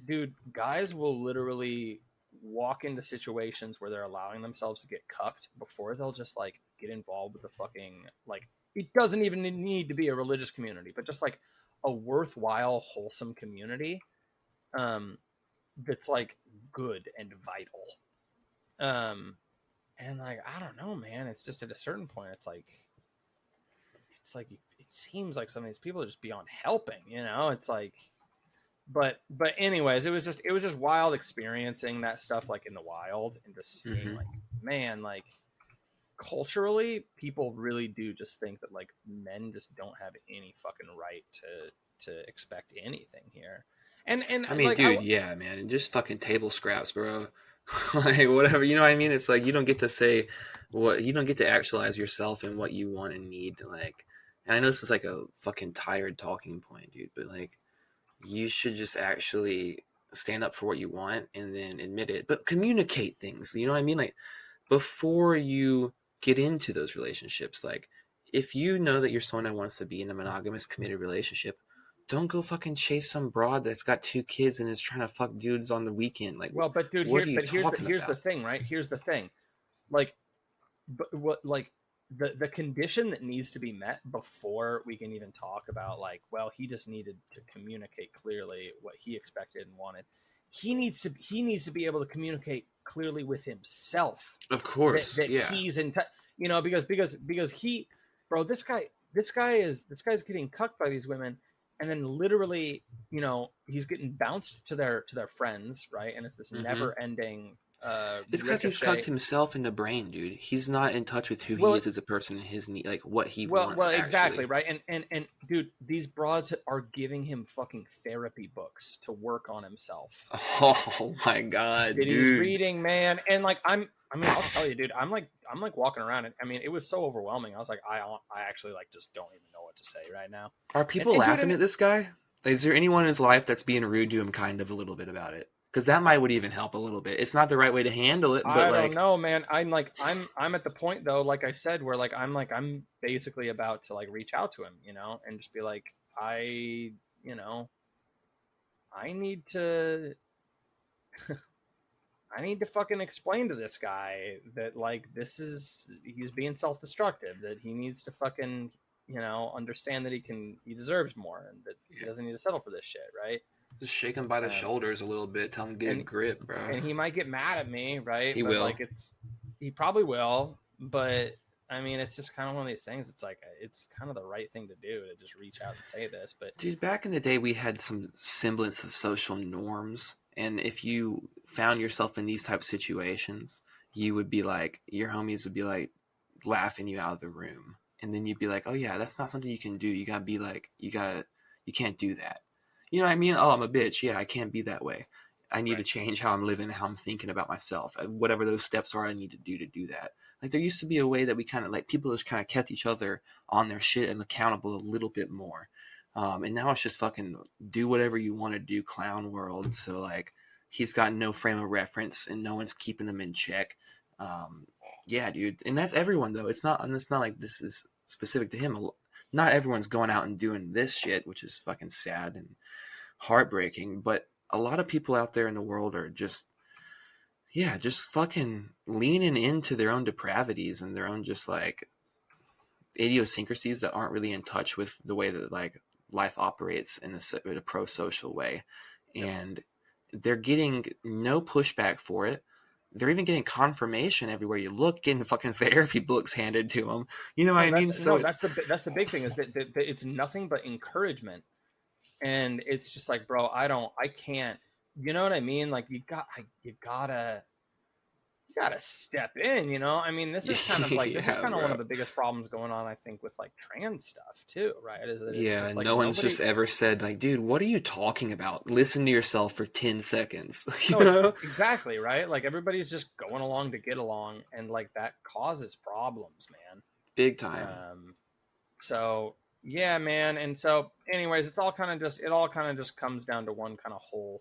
dude, guys will literally walk into situations where they're allowing themselves to get cucked before they'll just like get involved with the fucking, like, it doesn't even need to be a religious community, but just like a worthwhile, wholesome community that's like good and vital. And like, I don't know, man, it's just at a certain point, it's like it seems like some of these people are just beyond helping, it's like, but anyways, it was just wild experiencing that stuff like in the wild and just seeing like, man, like culturally people really do just think that like men just don't have any fucking right to expect anything here. And I mean, like, dude, yeah, man, just fucking table scraps, bro. Like whatever, you know what I mean? It's like you don't get to say you don't get to actualize yourself and what you want and need. Like, and I know this is like a fucking tired talking point, dude, but like, you should just actually stand up for what you want and then admit it, but communicate things. You know what I mean? Like before you get into those relationships, like if you know that you're someone that wants to be in a monogamous committed relationship, don't go fucking chase some broad that's got 2 kids and is trying to fuck dudes on the weekend. Like, well, but dude, here's the thing, right? Here's the thing. Like, but what, like, the condition that needs to be met before we can even talk about like, well, he just needed to communicate clearly what he expected and wanted. He needs to be able to communicate clearly with himself. Of course, that he's in because he, bro, this guy's getting cucked by these women, and then literally, he's getting bounced to their friends, right? And it's this never ending. It's because he's cucked himself in the brain, dude. He's not in touch with who he is as a person and his need, like what he wants. Well, exactly, right. And dude, these broads are giving him fucking therapy books to work on himself. Oh my god, dude. He's reading, man, and like I'll tell you, dude, I'm like walking around, and I mean, it was so overwhelming. I was like, I actually like just don't even know what to say right now. Are people laughing at this guy? Is there anyone in his life that's being rude to him, kind of a little bit about it? Because that would even help a little bit. It's not the right way to handle it, but I don't know, man. I'm at the point though, like I said, where like I'm basically about to like reach out to him, and just be like, I need to fucking explain to this guy that like he's being self-destructive, that he needs to fucking understand that he deserves more, and that he doesn't need to settle for this shit, right? Just shake him by the shoulders a little bit. Tell him to get a grip, bro. And he might get mad at me, right? He will. Like he probably will, but I mean, it's just kind of one of these things. It's like, it's kind of the right thing to do to just reach out and say this. But Dude, back in the day, we had some semblance of social norms, and if you found yourself in these type of situations, you would be like, your homies would be like laughing you out of the room, and then you'd be like, oh yeah, that's not something you can do. You gotta be like, you can't do that. You know what I mean? Oh, I'm a bitch. Yeah, I can't be that way. I need to change how I'm living, how I'm thinking about myself. Whatever those steps are, I need to do that. Like, there used to be a way that we kind of, like, people just kind of kept each other on their shit and accountable a little bit more. And now it's just fucking do whatever you want to do, clown world. So, like, he's got no frame of reference and no one's keeping him in check. Yeah, dude. And that's everyone, though. It's not like this is specific to him. Not everyone's going out and doing this shit, which is fucking sad and heartbreaking. But a lot of people out there in the world are just fucking leaning into their own depravities and their own just like idiosyncrasies that aren't really in touch with the way that like life operates in a pro-social way. And they're getting no pushback for it. They're even getting confirmation everywhere you look, getting fucking therapy books handed to them. You know what I mean? So that's the big thing is that it's nothing but encouragement. And it's just like, bro, I can't, you know what I mean? Like you gotta step in, you know? I mean, this is kind of like, this is kind of one of the biggest problems going on, I think, with like trans stuff too, right? Is that it's just like no one's just ever said like, dude, what are you talking about? Listen to yourself for 10 seconds. You know? Exactly, right? Like everybody's just going along to get along, and like that causes problems, man. Big time. So yeah, man. And so anyways, it all kind of just comes down to one kind of whole,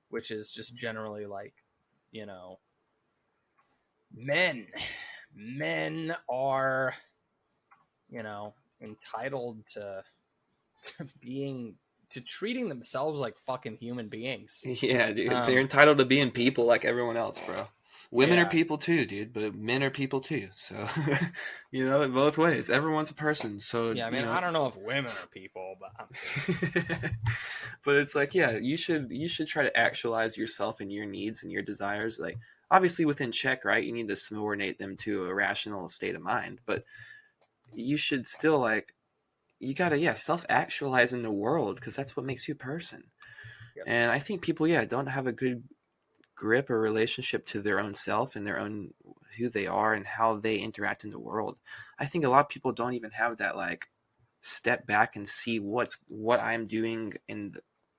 which is just generally like, you know, men are, you know, entitled to treating themselves like fucking human beings. Yeah, dude. They're entitled to being people like everyone else, bro. Women are people too, dude, but men are people too. So, you know, both ways. Everyone's a person. So yeah, I mean, I don't know if women are people, but but it's like, yeah, you should try to actualize yourself and your needs and your desires, like obviously within check, right? You need to subordinate them to a rational state of mind, but you should still like, you gotta self-actualize in the world, because that's what makes you a person. And I think people don't have a good grip or relationship to their own self and their own who they are and how they interact in the world. I think a lot of people don't even have that like step back and see what I'm doing in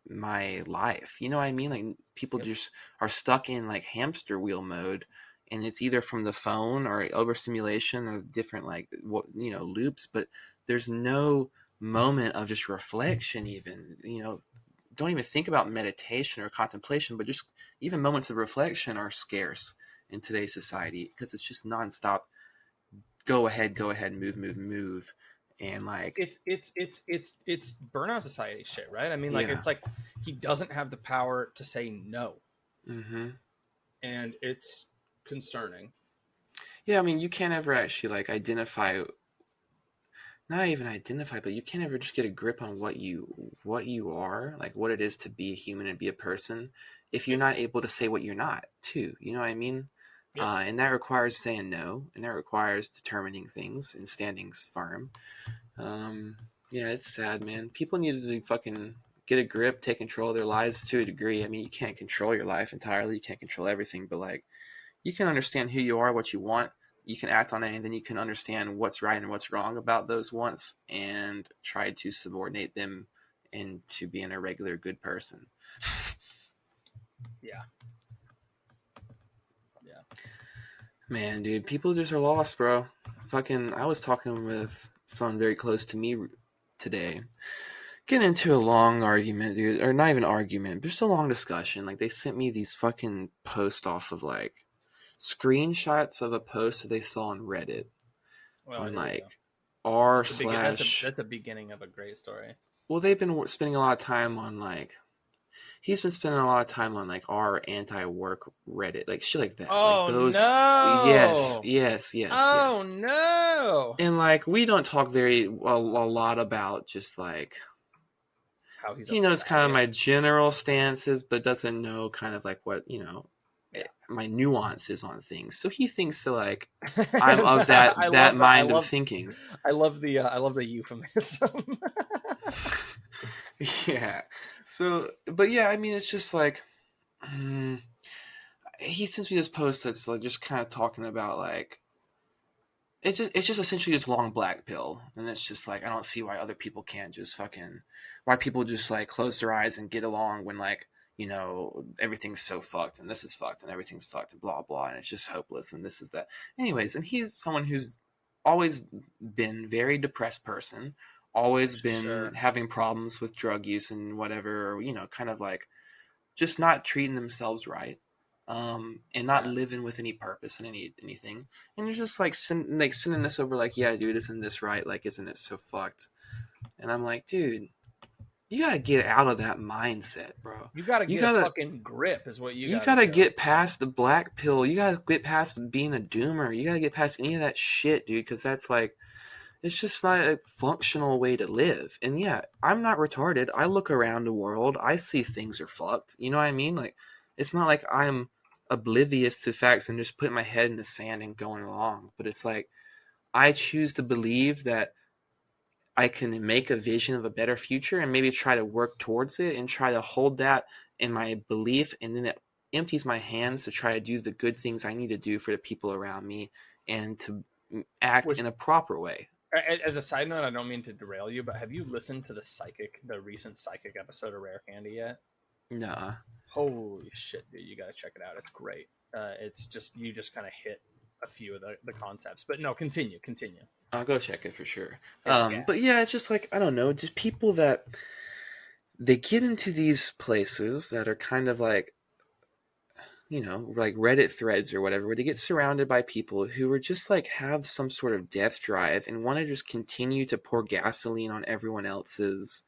my life. You know what I mean? Like people just are stuck in like hamster wheel mode, and it's either from the phone or overstimulation or different like loops, but there's no moment of just reflection even, don't even think about meditation or contemplation, but just even moments of reflection are scarce in today's society, because it's just nonstop. Go ahead, move. And like, it's burnout society shit, right? I mean, like, it's like, he doesn't have the power to say no. Mm-hmm. And it's concerning. Yeah. I mean, you can't ever actually like not even identify, but you can't ever just get a grip on what you are, like what it is to be a human and be a person, if you're not able to say what you're not too. You know what I mean? Yeah. And that requires saying no, and that requires determining things and standing firm. Yeah, it's sad, man. People need to fucking get a grip, take control of their lives to a degree. I mean, you can't control your life entirely. You can't control everything, but like, you can understand who you are, what you want. You can act on it, and then you can understand what's right and what's wrong about those wants, and try to subordinate them into being a regular good person. Yeah. Man, dude, people just are lost, bro. I was talking with someone very close to me today, getting into a long argument, dude, or not even argument, just a long discussion. Like, they sent me these fucking posts off of like screenshots of a post that they saw on Reddit. Well, on like r/ that's a beginning of a great story. Well, they've been spending a lot of time on like, he's been spending a lot of time on like our anti-work Reddit, like shit like that. Oh, like those, no! Yes. Oh, no! And like, we don't talk a lot about just like, how he knows kind of my general stances, but doesn't know kind of like what, my nuances on things. So he thinks that like I'm of that mind of thinking. I love the euphemism. Yeah. So, but yeah, I mean, it's just like he sends me this post that's like just kind of talking about like it's just essentially this long black pill, and it's just like I don't see why other people can't just fucking why people just like close their eyes and get along when like everything's so fucked and this is fucked and everything's fucked and blah blah and it's just hopeless and this is that. Anyways, and he's someone who's always been very depressed person, always been having problems with drug use and whatever, or, kind of like just not treating themselves right. And not living with any purpose and anything, and you're just like sending this over like, yeah, dude, isn't this right? Like, isn't it so fucked? And I'm like, dude, you gotta get out of that mindset, bro. You gotta get a fucking grip, is what you gotta get past the black pill. You gotta get past being a doomer. You gotta get past any of that shit, dude, because that's like, it's just not a functional way to live. And yeah, I'm not retarded. I look around the world. I see things are fucked. You know what I mean? Like, it's not like I'm oblivious to facts and just putting my head in the sand and going along. But it's like, I choose to believe that I can make a vision of a better future and maybe try to work towards it and try to hold that in my belief. And then it empties my hands to try to do the good things I need to do for the people around me and to act in a proper way. As a side note, I don't mean to derail you, but have you listened to the recent Psychic episode of Rare Candy yet? Nah. Holy shit, dude! You gotta check it out. It's great. It's just you just kind of hit a few of the concepts, but no, continue. I'll go check it for sure. But yeah, it's just like, I don't know, just people that they get into these places that are kind of like, like Reddit threads or whatever, where they get surrounded by people who are just like have some sort of death drive and want to just continue to pour gasoline on everyone else that's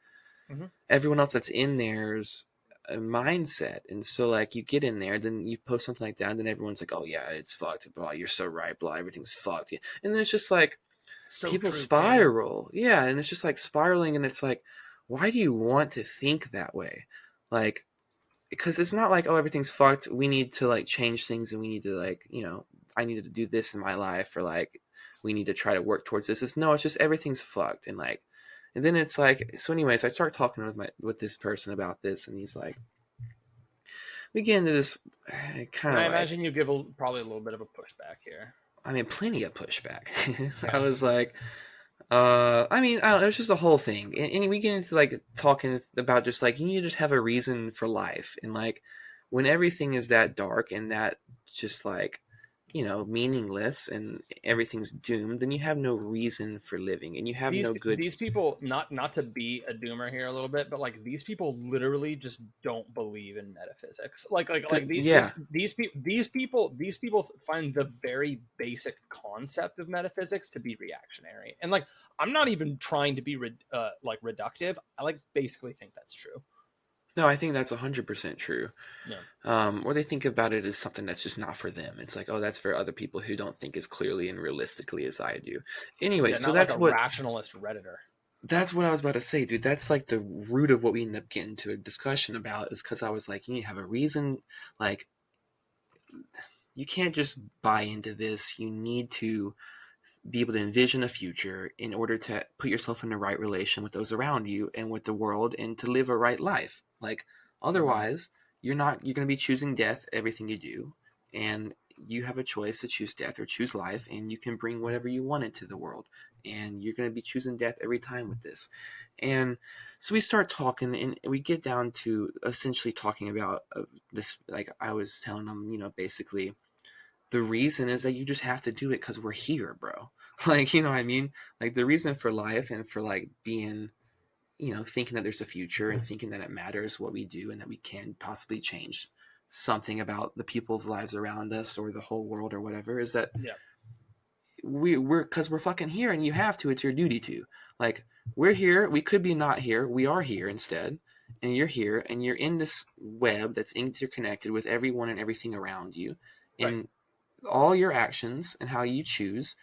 in there's mindset. And so like you get in there, then you post something like that, and then everyone's like, oh yeah, it's fucked, blah, you're so right, blah, everything's fucked. And then it's just like people spiral. Yeah, and it's just like spiraling, and it's like, why do you want to think that way? Like, because it's not like, oh, everything's fucked, we need to like change things, and we need to like, I needed to do this in my life, or like we need to try to work towards this. It's just everything's fucked. And like, and then it's like, so anyways, I start talking with this person about this, and he's like, we get into this kind of. I imagine you give probably a little bit of a pushback here. I mean, plenty of pushback. I was like, I mean, I don't know, it's just a whole thing. And we get into like talking about just like, you need to just have a reason for life. And like, when everything is that dark and that just like, meaningless and everything's doomed, then you have no reason for living, and you have no good. These people, not to be a doomer here a little bit, but like these people literally just don't believe in metaphysics. These people find the very basic concept of metaphysics to be reactionary. And like, I'm not even trying to be reductive. I like basically think that's true. No, I think that's 100% true. Yeah. Or they think about it as something that's just not for them. It's like, oh, that's for other people who don't think as clearly and realistically as I do. Anyway, so that's what rationalist Redditor. That's what I was about to say, dude. That's like the root of what we end up getting to a discussion about, is because I was like, you need to have a reason. Like, you can't just buy into this. You need to be able to envision a future in order to put yourself in the right relation with those around you and with the world, and to live a right life. Like, otherwise, you're going to be choosing death everything you do, and you have a choice to choose death or choose life, and you can bring whatever you want into the world, and you're going to be choosing death every time with this. And so we start talking, and we get down to essentially talking about this. Like, I was telling them, basically, the reason is that you just have to do it because we're here, bro. Like, you know what I mean? Like, the reason for life and for like being, thinking that there's a future and thinking that it matters what we do and that we can possibly change something about the people's lives around us or the whole world or whatever, is that we're because we're fucking here, and you have to. It's your duty to. Like, we're here. We could be not here. We are here instead. And you're here, and you're in this web that's interconnected with everyone and everything around you. And all your actions and how you choose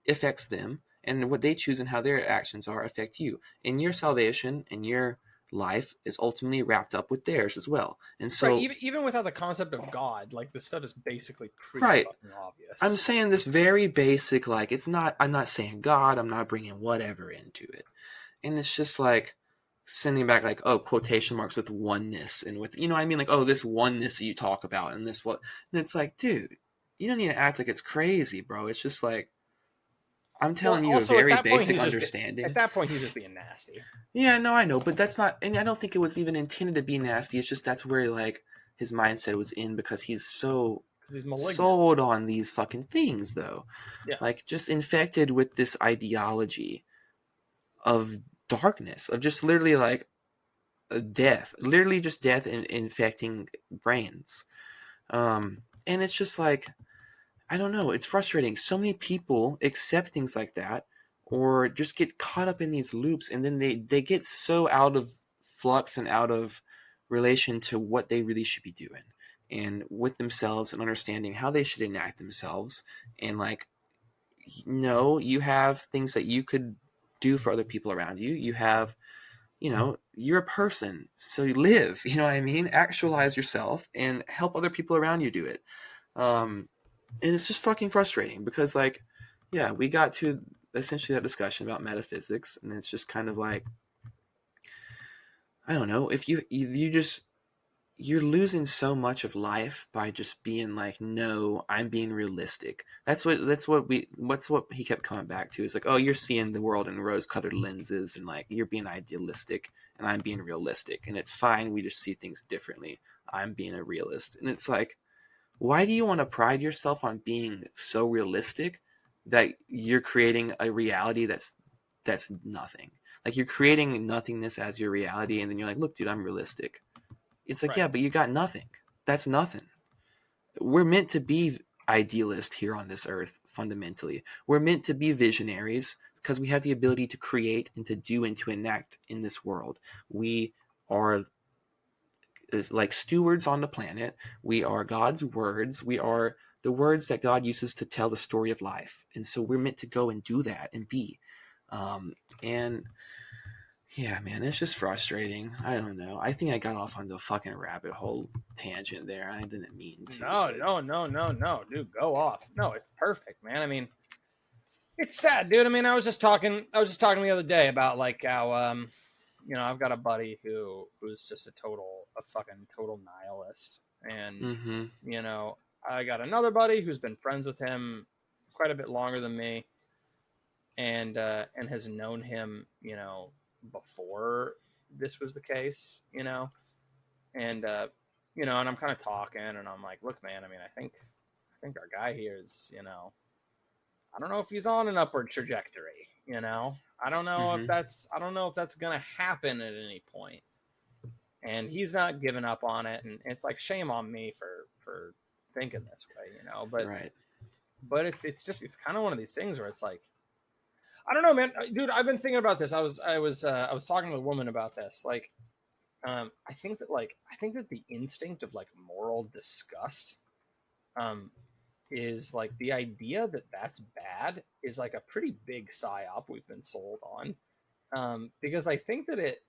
affects them, and what they choose and how their actions are affect you. And your salvation and your life is ultimately wrapped up with theirs as well. And so, right, even without the concept of God, like this stuff is basically pretty right, fucking obvious. I'm saying this very basic, like I'm not saying God, I'm not bringing whatever into it. And it's just like sending back like, oh, quotation marks with oneness and with, you know what I mean? Like, oh, this oneness that you talk about and this what, and it's like, dude, you don't need to act like it's crazy, bro. It's just like, I'm telling you a very basic understanding. At that point, he's just being nasty. Yeah, no, I know, but that's not, and I don't think it was even intended to be nasty. It's just that's where like his mindset was in because he's so sold on these fucking things, though. Yeah, like just infected with this ideology of darkness, of just literally like death, literally just death and infecting brains. And it's just like, I don't know. It's frustrating. So many people accept things like that or just get caught up in these loops and then they get so out of flux and out of relation to what they really should be doing and with themselves and understanding how they should enact themselves. And like, no, you have things that you could do for other people around you. You have, you know, you're a person, so you live, you know what I mean? Actualize yourself and help other people around you do it. And it's just fucking frustrating because, like, yeah, we got to essentially that discussion about metaphysics, and it's just kind of like, I don't know, if you're losing so much of life by just being like, no, I'm being realistic. That's what he kept coming back to. It's like, oh, you're seeing the world in rose-colored lenses, and like you're being idealistic, and I'm being realistic, and it's fine. We just see things differently. I'm being a realist, and it's like, why do you want to pride yourself on being so realistic that you're creating a reality that's nothing? Like you're creating nothingness as your reality, and then you're like, look, dude, I'm realistic. It's like, right. Yeah, but you got nothing. That's nothing. We're meant to be idealist here on this earth, fundamentally. We're meant to be visionaries because we have the ability to create and to do and to enact in this world. We are like stewards on the planet. We are God's words. We are the words that God uses to tell the story of life. And so we're meant to go and do that and be. And yeah, man, it's just frustrating. I don't know. I think I got off on the fucking rabbit hole tangent there. I didn't mean to. No, dude, go off. No, it's perfect, man. I mean, it's sad, dude. I mean, I was just talking the other day about like how you know, I've got a buddy who's just a fucking total nihilist. And, you know, I got another buddy who's been friends with him quite a bit longer than me and has known him, you know, before this was the case, you know, and, you know, and I'm kind of talking and I'm like, look, man, I mean, I think our guy here is, you know, I don't know if he's on an upward trajectory, you know. I don't know if that's gonna happen at any point. And he's not giving up on it, and it's like shame on me for thinking this way, you know. But right. But it's kind of one of these things where it's like, I don't know, man, dude. I've been thinking about this. I was talking to a woman about this. Like, I think that the instinct of like moral disgust, is like the idea that that's bad is like a pretty big psyop we've been sold on, because I think that it,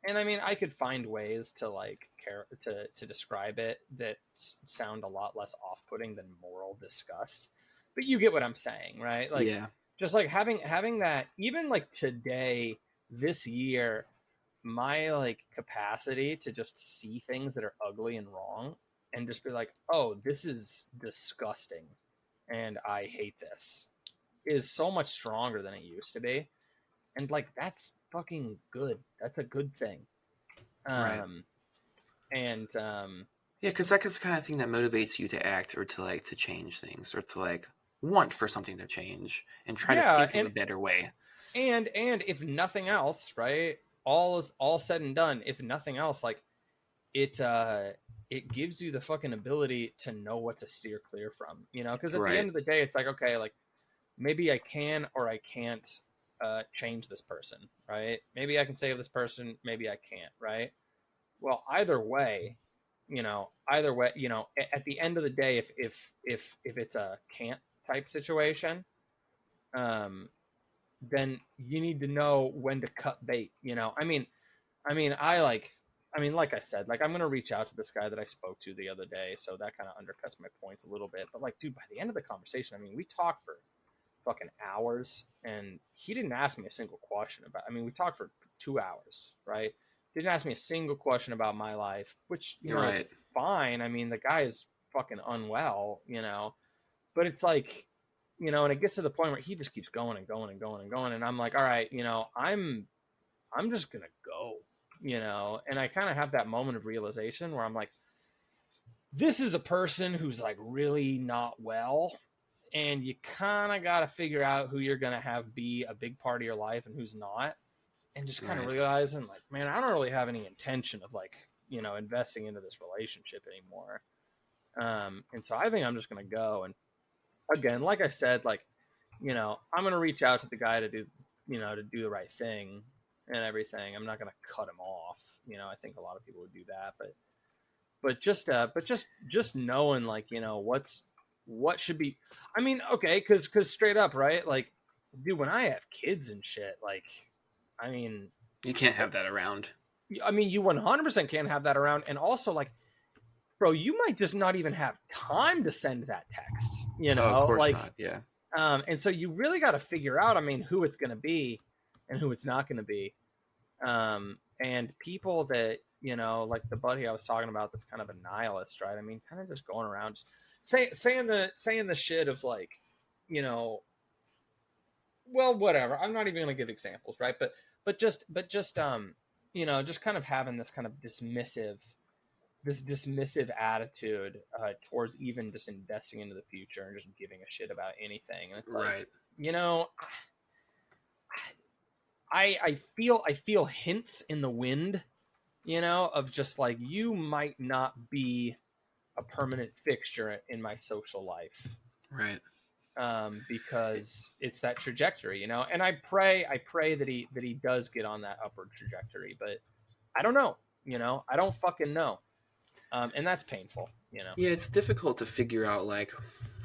and I mean, I could find ways to like to describe it that sound a lot less off-putting than moral disgust, but you get what I'm saying, right? Like, yeah. Just like having that, even like today, this year, my like capacity to just see things that are ugly and wrong and just be like, oh, this is disgusting and I hate this, is so much stronger than it used to be. And like, that's fucking good. That's a good thing. Right. And yeah, because that's the kind of thing that motivates you to act or to like to change things or to like want for something to change and try to think of a better way. And if nothing else, right, all said and done, if nothing else, like it gives you the fucking ability to know what to steer clear from, you know, because at the end of the day, it's like, okay, like maybe I can or I can't change this person, right? Maybe I can save this person, maybe I can't, right? Well, either way, you know, at the end of the day, if it's a can't type situation, then you need to know when to cut bait, you know. I mean, like I said, like I'm gonna reach out to this guy that I spoke to the other day, so that kind of undercuts my points a little bit. But like, dude, by the end of the conversation, I mean, we talked for fucking hours, and he didn't ask me a single question about. I mean, we talked for 2 hours, right? Didn't ask me a single question about my life, which you know is Right. fine. I mean, the guy is fucking unwell, but it's like, and it gets to the point where he just keeps going and going and going and going, and I'm like, all right, I'm just gonna go, and I kind of have that moment of realization where I'm like, this is a person who's like really not well, and you kind of got to figure out who you're gonna have be a big part of your life and who's not, and just kind of Right. realizing like, man, I don't really have any intention of like, investing into this relationship anymore. And so I think I'm just gonna go. And again, like I said, like, I'm gonna reach out to the guy to do, to do the right thing and everything. I'm not gonna cut him off. I think a lot of people would do that, but just knowing like, what should be. I mean, okay, because straight up, right? Like, dude, when I have kids and shit, like, I mean, You can't have that around. you 100% can't have that around, and also like, bro, you might just not even have time to send that text, Oh, of course like, not. Yeah. and so you really got to figure out, I mean, who it's going to be and who it's not going to be. And people that, like the buddy I was talking about, that's kind of a nihilist, right? I mean, kind of just going around just saying the shit of like, well, whatever. I'm not even going to give examples, right? But just just kind of having this kind of dismissive attitude towards even just investing into the future and just giving a shit about anything. And it's like, Right. I feel hints in the wind, of just like, you might not be a permanent fixture in my social life. Right. Because it's that trajectory, and I pray that he does get on that upward trajectory, but I don't know, I don't fucking know. And that's painful, Yeah, it's difficult to figure out like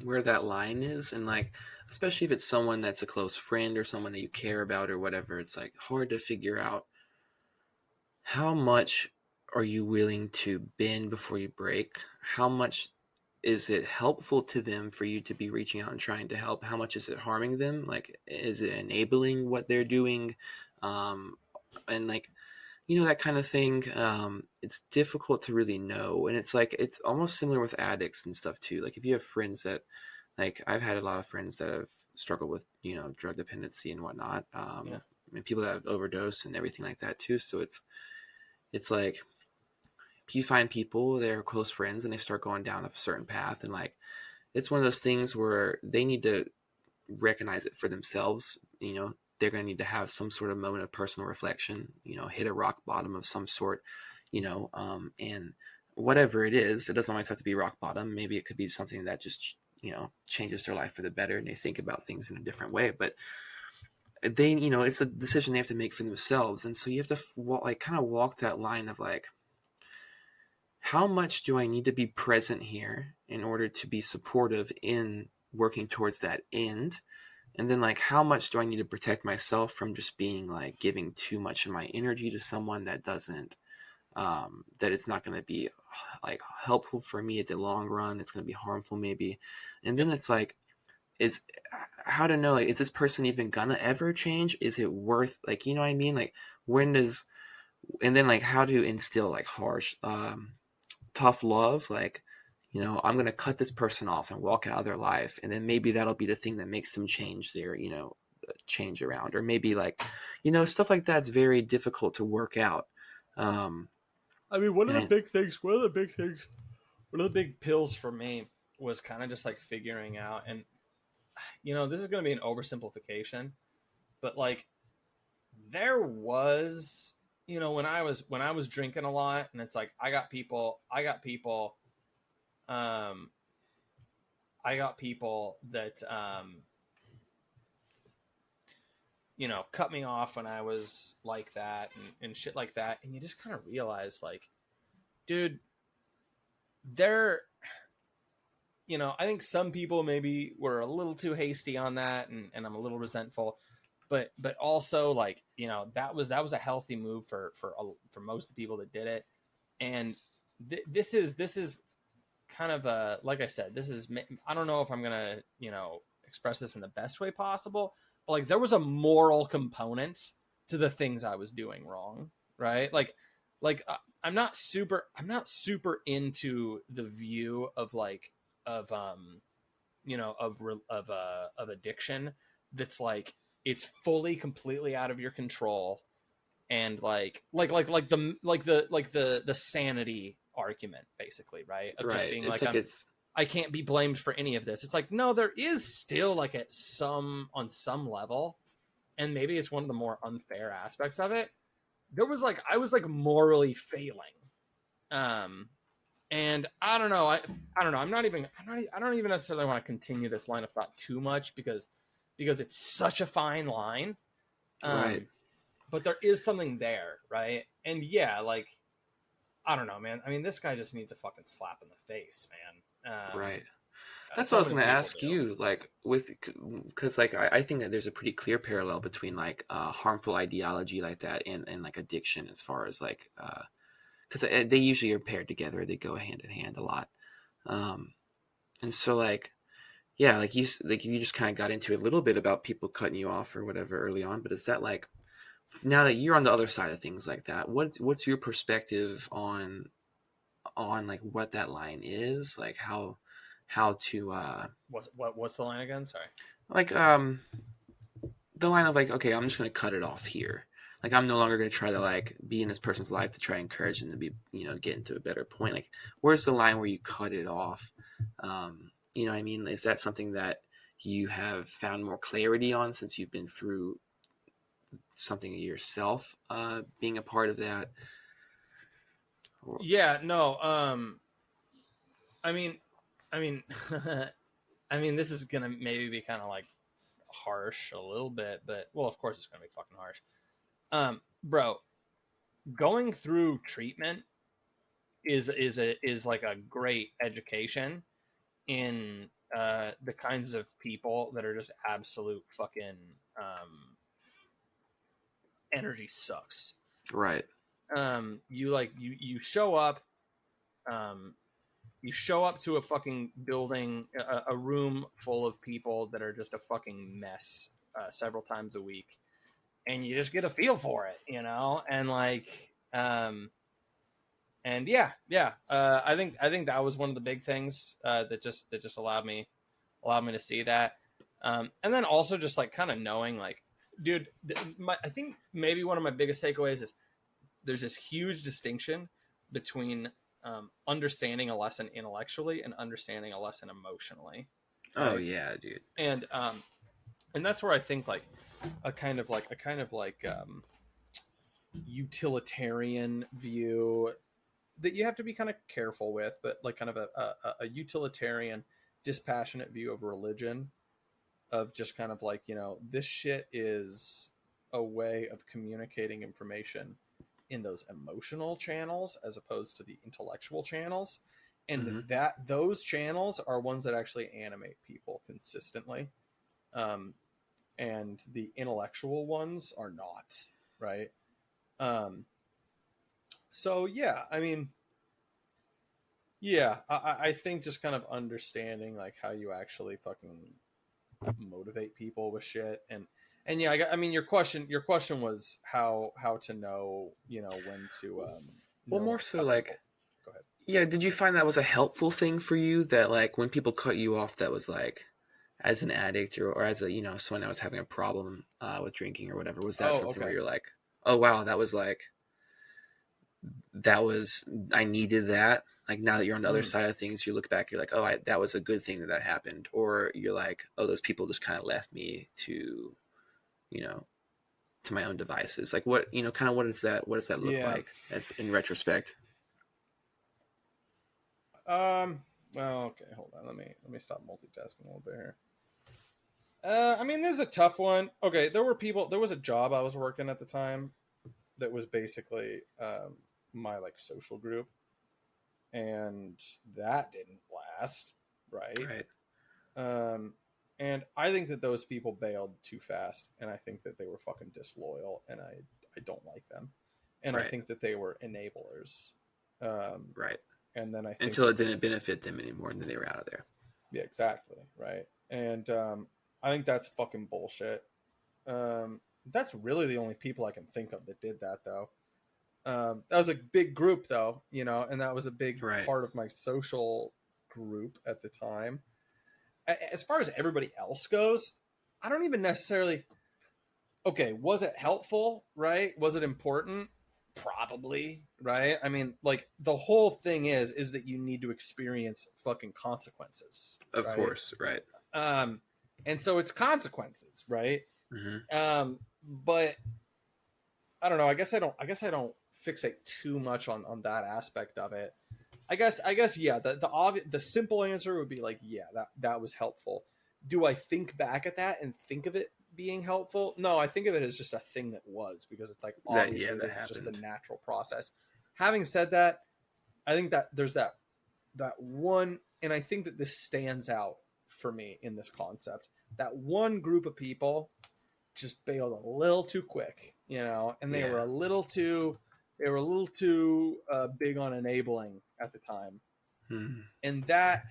where that line is, and like, especially if it's someone that's a close friend or someone that you care about or whatever, it's like hard to figure out how much are you willing to bend before you break? How much is it helpful to them for you to be reaching out and trying to help? How much is it harming them? Like, is it enabling what they're doing? And like, that kind of thing. It's difficult to really know. And it's like, it's almost similar with addicts and stuff too. Like if you have friends that, like I've had a lot of friends that have struggled with, drug dependency and whatnot. And people that have overdosed and everything like that too. So it's like, if you find people that are close friends and they start going down a certain path, and like, it's one of those things where they need to recognize it for themselves. They're going to need to have some sort of moment of personal reflection, hit a rock bottom of some sort, and whatever it is, it doesn't always have to be rock bottom. Maybe it could be something that just, changes their life for the better and they think about things in a different way. But they, it's a decision they have to make for themselves. And so you have to kind of walk that line of like, how much do I need to be present here in order to be supportive in working towards that end? And then like, how much do I need to protect myself from just being like giving too much of my energy to someone that doesn't, that it's not going to be like helpful for me at the long run. It's going to be harmful maybe. And then it's like, is how to know, like, is this person even gonna ever change? Is it worth, like, you know what I mean? Like, and then like how to instill like harsh, tough love, like, I'm going to cut this person off and walk out of their life. And then maybe that'll be the thing that makes them change their, change around. Or maybe like, stuff like that's very difficult to work out. One of the big pills for me was kind of just like figuring out, and, this is going to be an oversimplification, but like there was, when I was drinking a lot, and it's like, I got people that, cut me off when I was like that and shit like that. And you just kind of realize like, dude, I think some people maybe were a little too hasty on that, and I'm a little resentful. but also like, you know, that was a healthy move for most of the people that did it. And this is kind of a, like I said, this is, I don't know if I'm gonna, you know, express this in the best way possible, but like there was a moral component to the things I was doing wrong, right? Like I'm not super into the view of like of you know, of addiction that's like it's fully completely out of your control, and the sanity argument, basically, right? Of just Right. being It's like, like it's I can't be blamed for any of this. It's like, no, there is still like on some level, and maybe it's one of the more unfair aspects of it. There was like, I was like morally failing. And I don't know. I don't know. I don't even necessarily want to continue this line of thought too much because it's such a fine line. right. But there is something there, right? And yeah, like, I don't know, man. I mean, this guy just needs a fucking slap in the face, man. Right. That's what I So was many going to people ask do. you, like because like I think that there's a pretty clear parallel between like harmful ideology like that and like addiction, as far as like because they usually are paired together, they go hand in hand a lot, and so like yeah, like you just kind of got into a little bit about people cutting you off or whatever early on, but is that like now that you're on the other side of things like that, what's your perspective on like what that line is, like how to What's the line again? Sorry. like the line of like, okay, I'm just gonna cut it off here. Like I'm no longer gonna try to like be in this person's life to try and encourage them to be, you know, get into a better point. Like where's the line where you cut it off? You know what I mean? Is that something that you have found more clarity on since you've been through something yourself, being a part of that? Yeah, no. I mean, I mean, I mean, this is gonna maybe be kind of like harsh a little bit, but well, of course it's gonna be fucking harsh. Bro, going through treatment is like a great education in the kinds of people that are just absolute fucking energy sucks. Right. You like you show up, you show up to a fucking building, a room full of people that are just a fucking mess several times a week, and you just get a feel for it, you know, and like and yeah, I think that was one of the big things that just allowed me to see that, and then also just like kind of knowing like, dude, I think maybe one of my biggest takeaways is there's this huge distinction between understanding a lesson intellectually and understanding a lesson emotionally. Right? Oh yeah, dude. And that's where I think like a kind of like utilitarian view that you have to be kind of careful with, but like kind of a utilitarian, dispassionate view of religion, of just kind of like, you know, this shit is a way of communicating information in those emotional channels as opposed to the intellectual channels, and that those channels are ones that actually animate people consistently, and the intellectual ones are not, right? So yeah, I mean, yeah, I think just kind of understanding like how you actually fucking motivate people with shit, and yeah, I mean, your question was how to know, you know, when to Well, know more when to so cut like, people. Go ahead. yeah, did you find that was a helpful thing for you, that like when people cut you off, that was like as an addict or as a, you know, someone that was having a problem with drinking or whatever, was that Oh, something where okay. you're like, oh wow, that was I needed that, like now that you're on the other side of things, you look back, you're like, oh, that was a good thing that happened, or you're like, oh, those people just kind of left me to, you know, to my own devices. Like what, you know, kind of what does that look Yeah. like as in retrospect? Well, okay, hold on. Let me stop multitasking a little bit here. I mean, this is a tough one. Okay, there was a job I was working at the time that was basically my like social group, and that didn't last, right? Right. And I think that those people bailed too fast, and I think that they were fucking disloyal, and I don't like them. And I think that they were enablers. Right. And then I think until it didn't benefit them anymore, and then they were out of there. Yeah, exactly. Right. And I think that's fucking bullshit. That's really the only people I can think of that did that, though. That was a big group, though, you know, and that was a big part of my social group at the time. As far as everybody else goes, I don't even necessarily. Okay, was it helpful? Right? Was it important? Probably. Right? I mean, like, the whole thing is that you need to experience fucking consequences. Of course, right. And so it's consequences, right? Mm-hmm. But I don't know. I guess I don't fixate too much on that aspect of it. I guess yeah. The simple answer would be like, yeah, that was helpful. Do I think back at that and think of it being helpful? No, I think of it as just a thing that was, because it's like, obviously this is just the natural process. Having said that, I think that there's that one, and I think that this stands out for me in this concept. That one group of people just bailed a little too quick, you know, and they were a little too big on enabling at the time. And that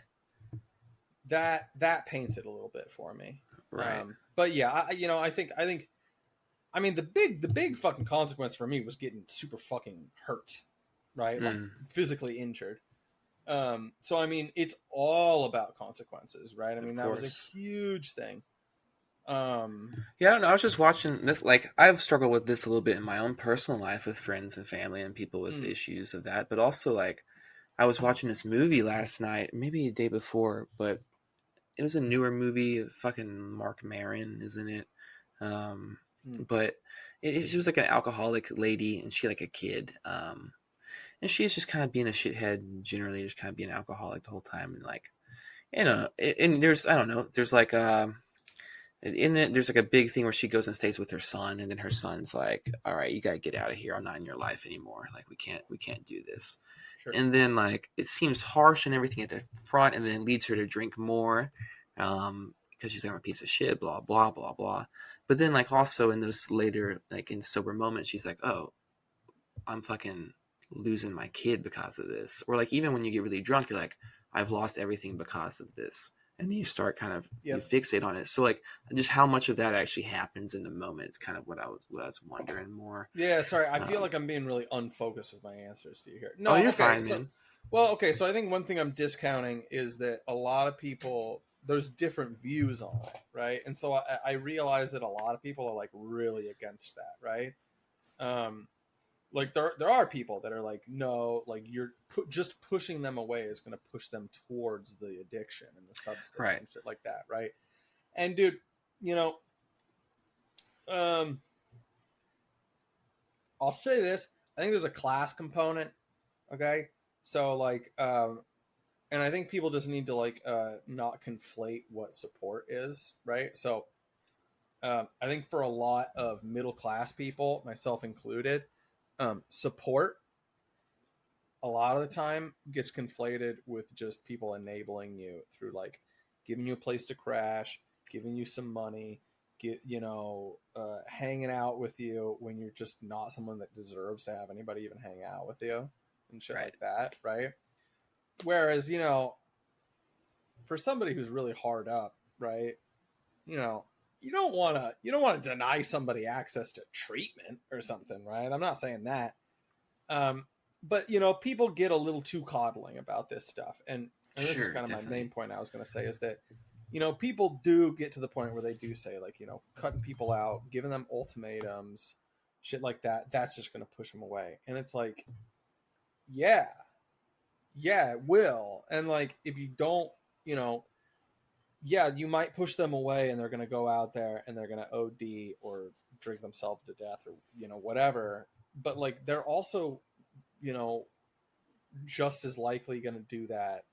paints it a little bit for me. Right. But yeah, I think I mean, the big fucking consequence for me was getting super fucking hurt, right? Like physically injured. So I mean, it's all about consequences, right? I mean, that was a huge thing. Yeah, I don't know. I was just watching this. Like, I've struggled with this a little bit in my own personal life with friends and family and people with issues of that. But also, like, I was watching this movie last night, maybe a day before, but it was a newer movie. Fucking Mark Maron is in it. But she was like an alcoholic lady, and she had like a kid. And she's just kind of being a shithead, generally just kind of being an alcoholic the whole time. And like, you know, and there's, I don't know, there's like, in it, there's like a big thing where she goes and stays with her son, and then her son's like, all right, you got to get out of here. I'm not in your life anymore. Like, we can't do this. Sure. And then like, it seems harsh and everything at the front, and then leads her to drink more, because she's like, I'm a piece of shit, blah, blah, blah, blah. But then like, also in those later, like in sober moments, she's like, oh, I'm fucking losing my kid because of this. Or like, even when you get really drunk, you're like, I've lost everything because of this. And then you start kind of you fixate on it. So like, just how much of that actually happens in the moment is kind of what I was wondering more. Yeah, sorry, I feel like I'm being really unfocused with my answers to you here. No, you're fine, man. Well, okay, so I think one thing I'm discounting is that a lot of people, there's different views on it, right? And so I realize that a lot of people are like really against that, right? Like there are people that are like, no, like you're just pushing them away is going to push them towards the addiction and the substance and shit like that, right? And dude, you know, I'll say this. I think there's a class component, okay? So like, and I think people just need to like not conflate what support is, right? So I think for a lot of middle class people, myself included, support a lot of the time gets conflated with just people enabling you through like giving you a place to crash, giving you some money, hanging out with you when you're just not someone that deserves to have anybody even hang out with you and shit like that, right? Whereas, you know, for somebody who's really hard up, right, you know, you don't want to deny somebody access to treatment or something, right? I'm not saying that. But, you know, people get a little too coddling about this stuff. And this is kind of my main point I was going to say is that, you know, people do get to the point where they do say, like, you know, cutting people out, giving them ultimatums, shit like that. That's just going to push them away. And it's like, yeah, it will. And like, if you don't, you know, yeah, you might push them away and they're going to go out there and they're going to OD or drink themselves to death or, you know, whatever. But like, they're also, you know, just as likely going to do that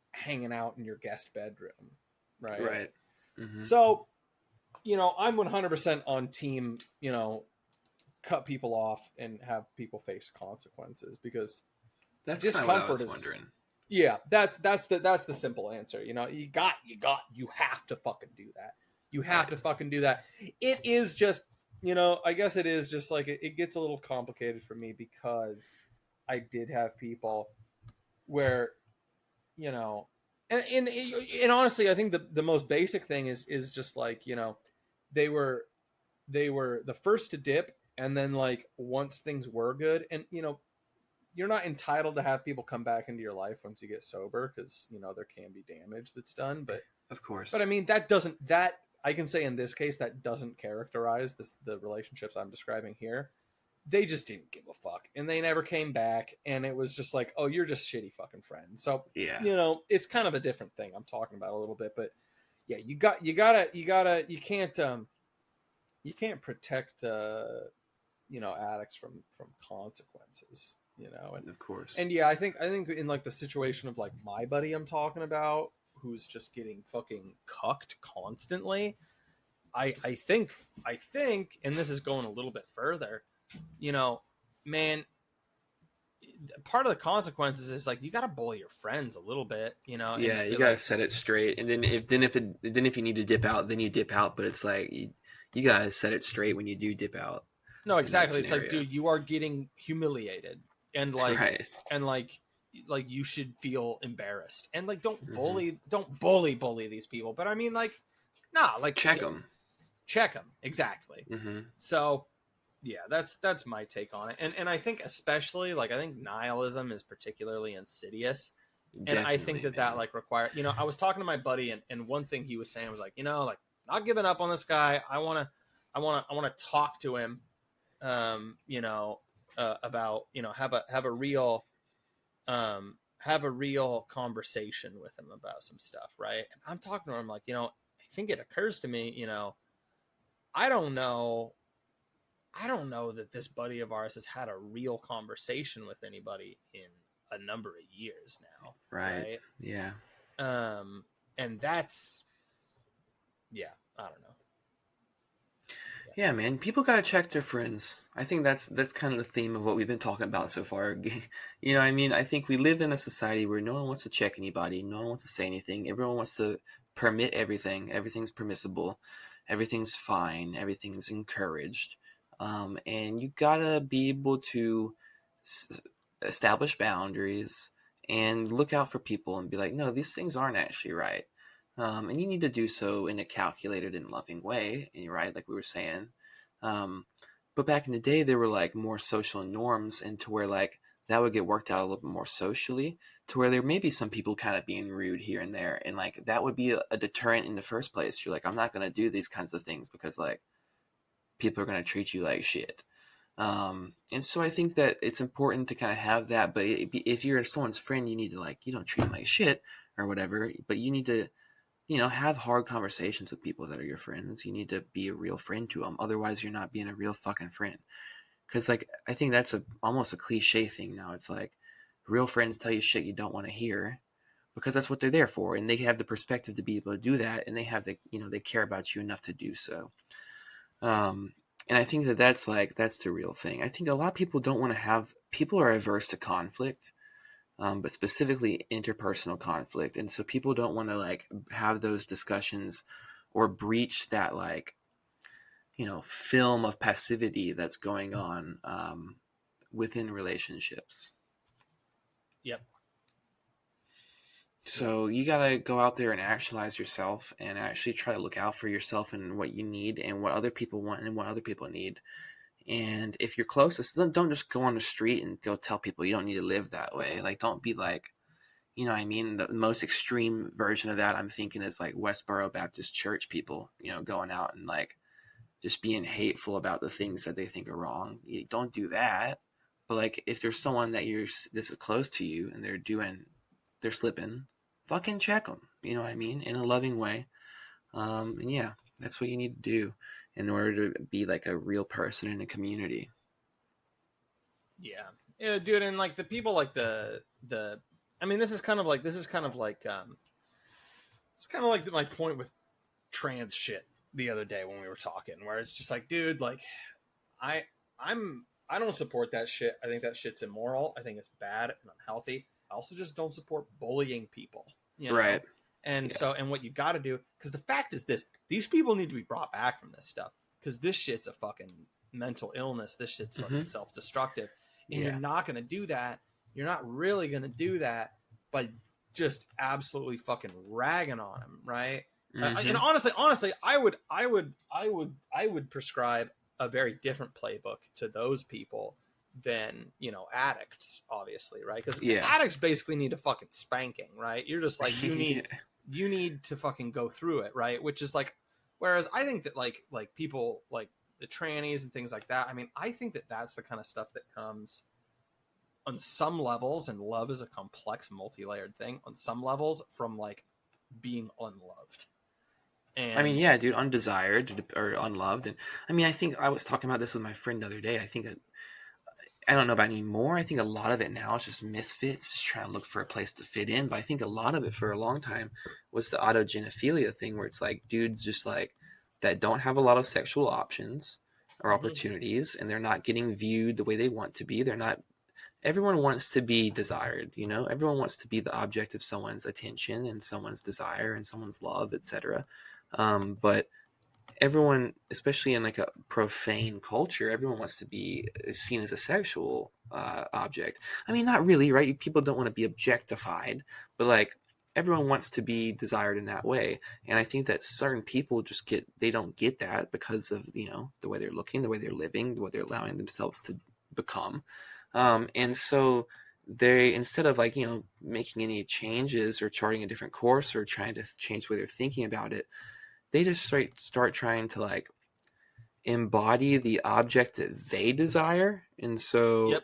hanging out in your guest bedroom. Right. Right. Mm-hmm. So, you know, I'm 100% on team, you know, cut people off and have people face consequences because that's discomfort is wondering. Yeah, that's the simple answer. You know, you have to fucking do that. You have to fucking do that. It is just, you know, I guess it is just like it gets a little complicated for me because I did have people where, you know, and honestly, I think the most basic thing is just like, you know, they were the first to dip, and then like once things were good, and you know, you're not entitled to have people come back into your life once you get sober, because you know there can be damage that's done, Of course. but I mean that I can say in this case that doesn't characterize the relationships I'm describing here. They just didn't give a fuck, and they never came back, and it was just like, oh, you're just shitty fucking friends. So Yeah. you know, it's kind of a different thing I'm talking about a little bit, but yeah, you can't protect you know, addicts from consequences, you know. Of course. And yeah, I think in like the situation of like my buddy I'm talking about, who's just getting fucking cucked constantly, I think, and this is going a little bit further, you know, man, part of the consequences is like you got to bully your friends a little bit, you know. Yeah, you gotta set it straight, and then if you need to dip out, then you dip out. But it's like you gotta set it straight when you do dip out. No, exactly. It's like, dude, you are getting humiliated, and like, right. and like you should feel embarrassed, and like don't bully these people. But I mean, like, nah, like check them exactly. Mm-hmm. So yeah, that's my take on it, and I think especially like I think nihilism is particularly insidious. And I think that like require, you know, I was talking to my buddy, and one thing he was saying was like, you know, like not giving up on this guy. I want to talk to him, you know, about, you know, have a real conversation with him about some stuff. Right. And I'm talking to him like, you know, I think it occurs to me, you know, I don't know that this buddy of ours has had a real conversation with anybody in a number of years now. Right. Yeah. And that's, yeah, I don't know. Yeah, man. People gotta check their friends. I think that's kind of the theme of what we've been talking about so far. You know what I mean? I think we live in a society where no one wants to check anybody. No one wants to say anything. Everyone wants to permit everything. Everything's permissible. Everything's fine. Everything's encouraged. And you gotta be able to establish boundaries and look out for people and be like, no, these things aren't actually right. And you need to do so in a calculated and loving way, and you're right, like we were saying. But back in the day, there were like more social norms, and to where like that would get worked out a little bit more socially, to where there may be some people kind of being rude here and there, and like that would be a deterrent in the first place. You're like, I'm not going to do these kinds of things because like people are going to treat you like shit. And so I think that it's important to kind of have that. But if you're someone's friend, you need to like, you don't treat them like shit or whatever, but you need to, you know, have hard conversations with people that are your friends. You need to be a real friend to them. Otherwise, you're not being a real fucking friend. Because, like, I think that's almost a cliche thing now. It's like real friends tell you shit you don't want to hear because that's what they're there for. And they have the perspective to be able to do that. And they have the, you know, they care about you enough to do so. And I think that's the real thing. I think a lot of people don't want to have, people are averse to conflict. But specifically interpersonal conflict. And so people don't want to like have those discussions or breach that like, you know, film of passivity that's going on within relationships. Yep. So you got to go out there and actualize yourself and actually try to look out for yourself and what you need and what other people want and what other people need. And if you're closest, don't just go on the street and tell people you don't need to live that way. Like, don't be like, you know what I mean? The most extreme version of that I'm thinking is like Westboro Baptist Church people, you know, going out and like just being hateful about the things that they think are wrong. You don't do that. But like, if there's someone that this is close to you and they're slipping, fucking check them. You know what I mean? In a loving way. And yeah, that's what you need to do in order to be like a real person in a community. Yeah, dude. And like the people like the, I mean, this is kind of like it's kind of like my point with trans shit the other day when we were talking, where it's just like, dude, like I don't support that shit. I think that shit's immoral. I think it's bad and unhealthy. I also just don't support bullying people, you know? Right. And so, and what you got to do, because the fact is this, these people need to be brought back from this stuff, because this shit's a fucking mental illness. This shit's fucking self-destructive. And you're not going to do that. You're not really going to do that by just absolutely fucking ragging on them, right? And honestly, I would prescribe a very different playbook to those people than, you know, addicts, obviously, right? Because addicts basically need a fucking spanking, right? You're just like, you need to fucking go through it, right? Which is like, whereas I think that like people like the trannies and things like that, I mean, I think that that's the kind of stuff that comes on some levels, and love is a complex, multi-layered thing, on some levels from like being unloved. And I mean, yeah, dude, undesired or unloved. And I mean, I think I was talking about this with my friend the other day. I think I don't know about anymore. I think a lot of it now is just misfits, just trying to look for a place to fit in. But I think a lot of it for a long time was the autogenophilia thing, where it's like dudes just like that don't have a lot of sexual options or opportunities, and they're not getting viewed the way they want to be. They're not. Everyone wants to be desired, you know. Everyone wants to be the object of someone's attention and someone's desire and someone's love, etc. But everyone, especially in like a profane culture, everyone wants to be seen as a sexual object. I mean, not really, right? People don't want to be objectified, but like everyone wants to be desired in that way. And I think that certain people they don't get that because of, you know, the way they're looking, the way they're living, the way they're allowing themselves to become. And so they, instead of like, you know, making any changes or charting a different course or trying to change the way they're thinking about it, they just start trying to like embody the object that they desire. And so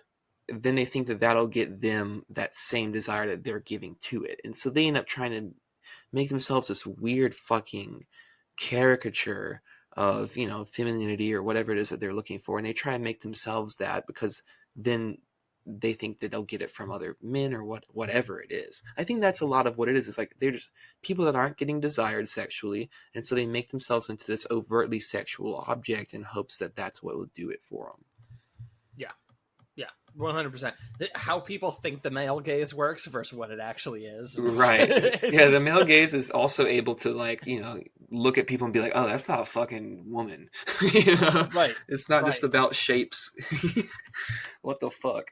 then they think that that'll get them that same desire that they're giving to it. And so they end up trying to make themselves this weird fucking caricature of, you know, femininity or whatever it is that they're looking for. And they try and make themselves that because then they think that they'll get it from other men or whatever it is. I think that's a lot of what it is. It's like they're just people that aren't getting desired sexually, and so they make themselves into this overtly sexual object in hopes that that's what will do it for them. Yeah, 100%. How people think the male gaze works versus what it actually is. Right. Yeah, the male gaze is also able to, like, you know, look at people and be like, oh, that's not a fucking woman. You know? Right. It's not just about shapes. What the fuck?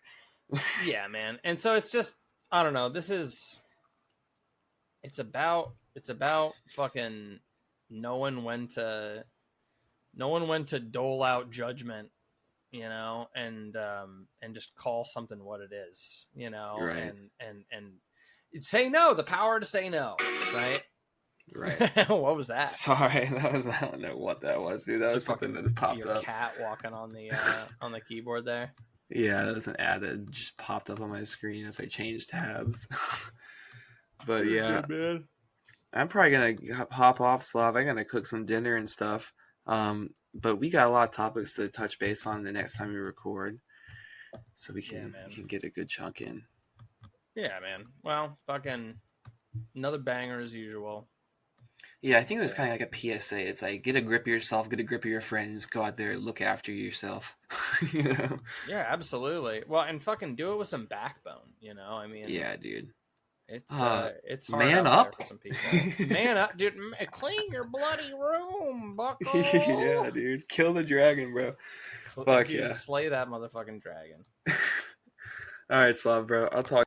Yeah, man. And so it's just, I don't know. It's about fucking knowing when to dole out judgment, you know, and just call something what it is, you know, right. and say no, the power to say no, right? Right. What was that? Sorry, I don't know what that was, dude. That was something that popped up. Cat walking on the keyboard there. Yeah, that was an ad that just popped up on my screen as I changed tabs. But yeah, good, man. I'm probably gonna hop off, Slav. I'm gonna cook some dinner and stuff. But we got a lot of topics to touch base on the next time we record, so we can get a good chunk in. Yeah, man. Well, fucking another banger as usual. Yeah, I think it was kind of like a PSA. It's like, get a grip of yourself, get a grip of your friends, go out there, look after yourself. You know? Yeah, absolutely. Well, and fucking do it with some backbone, you know? I mean, yeah, dude. It's hard man up for some people. Man up, dude. Clean your bloody room, bucko. Yeah, dude. Kill the dragon, bro. Fuck dude, yeah. Slay that motherfucking dragon. All right, Slav, bro. I'll talk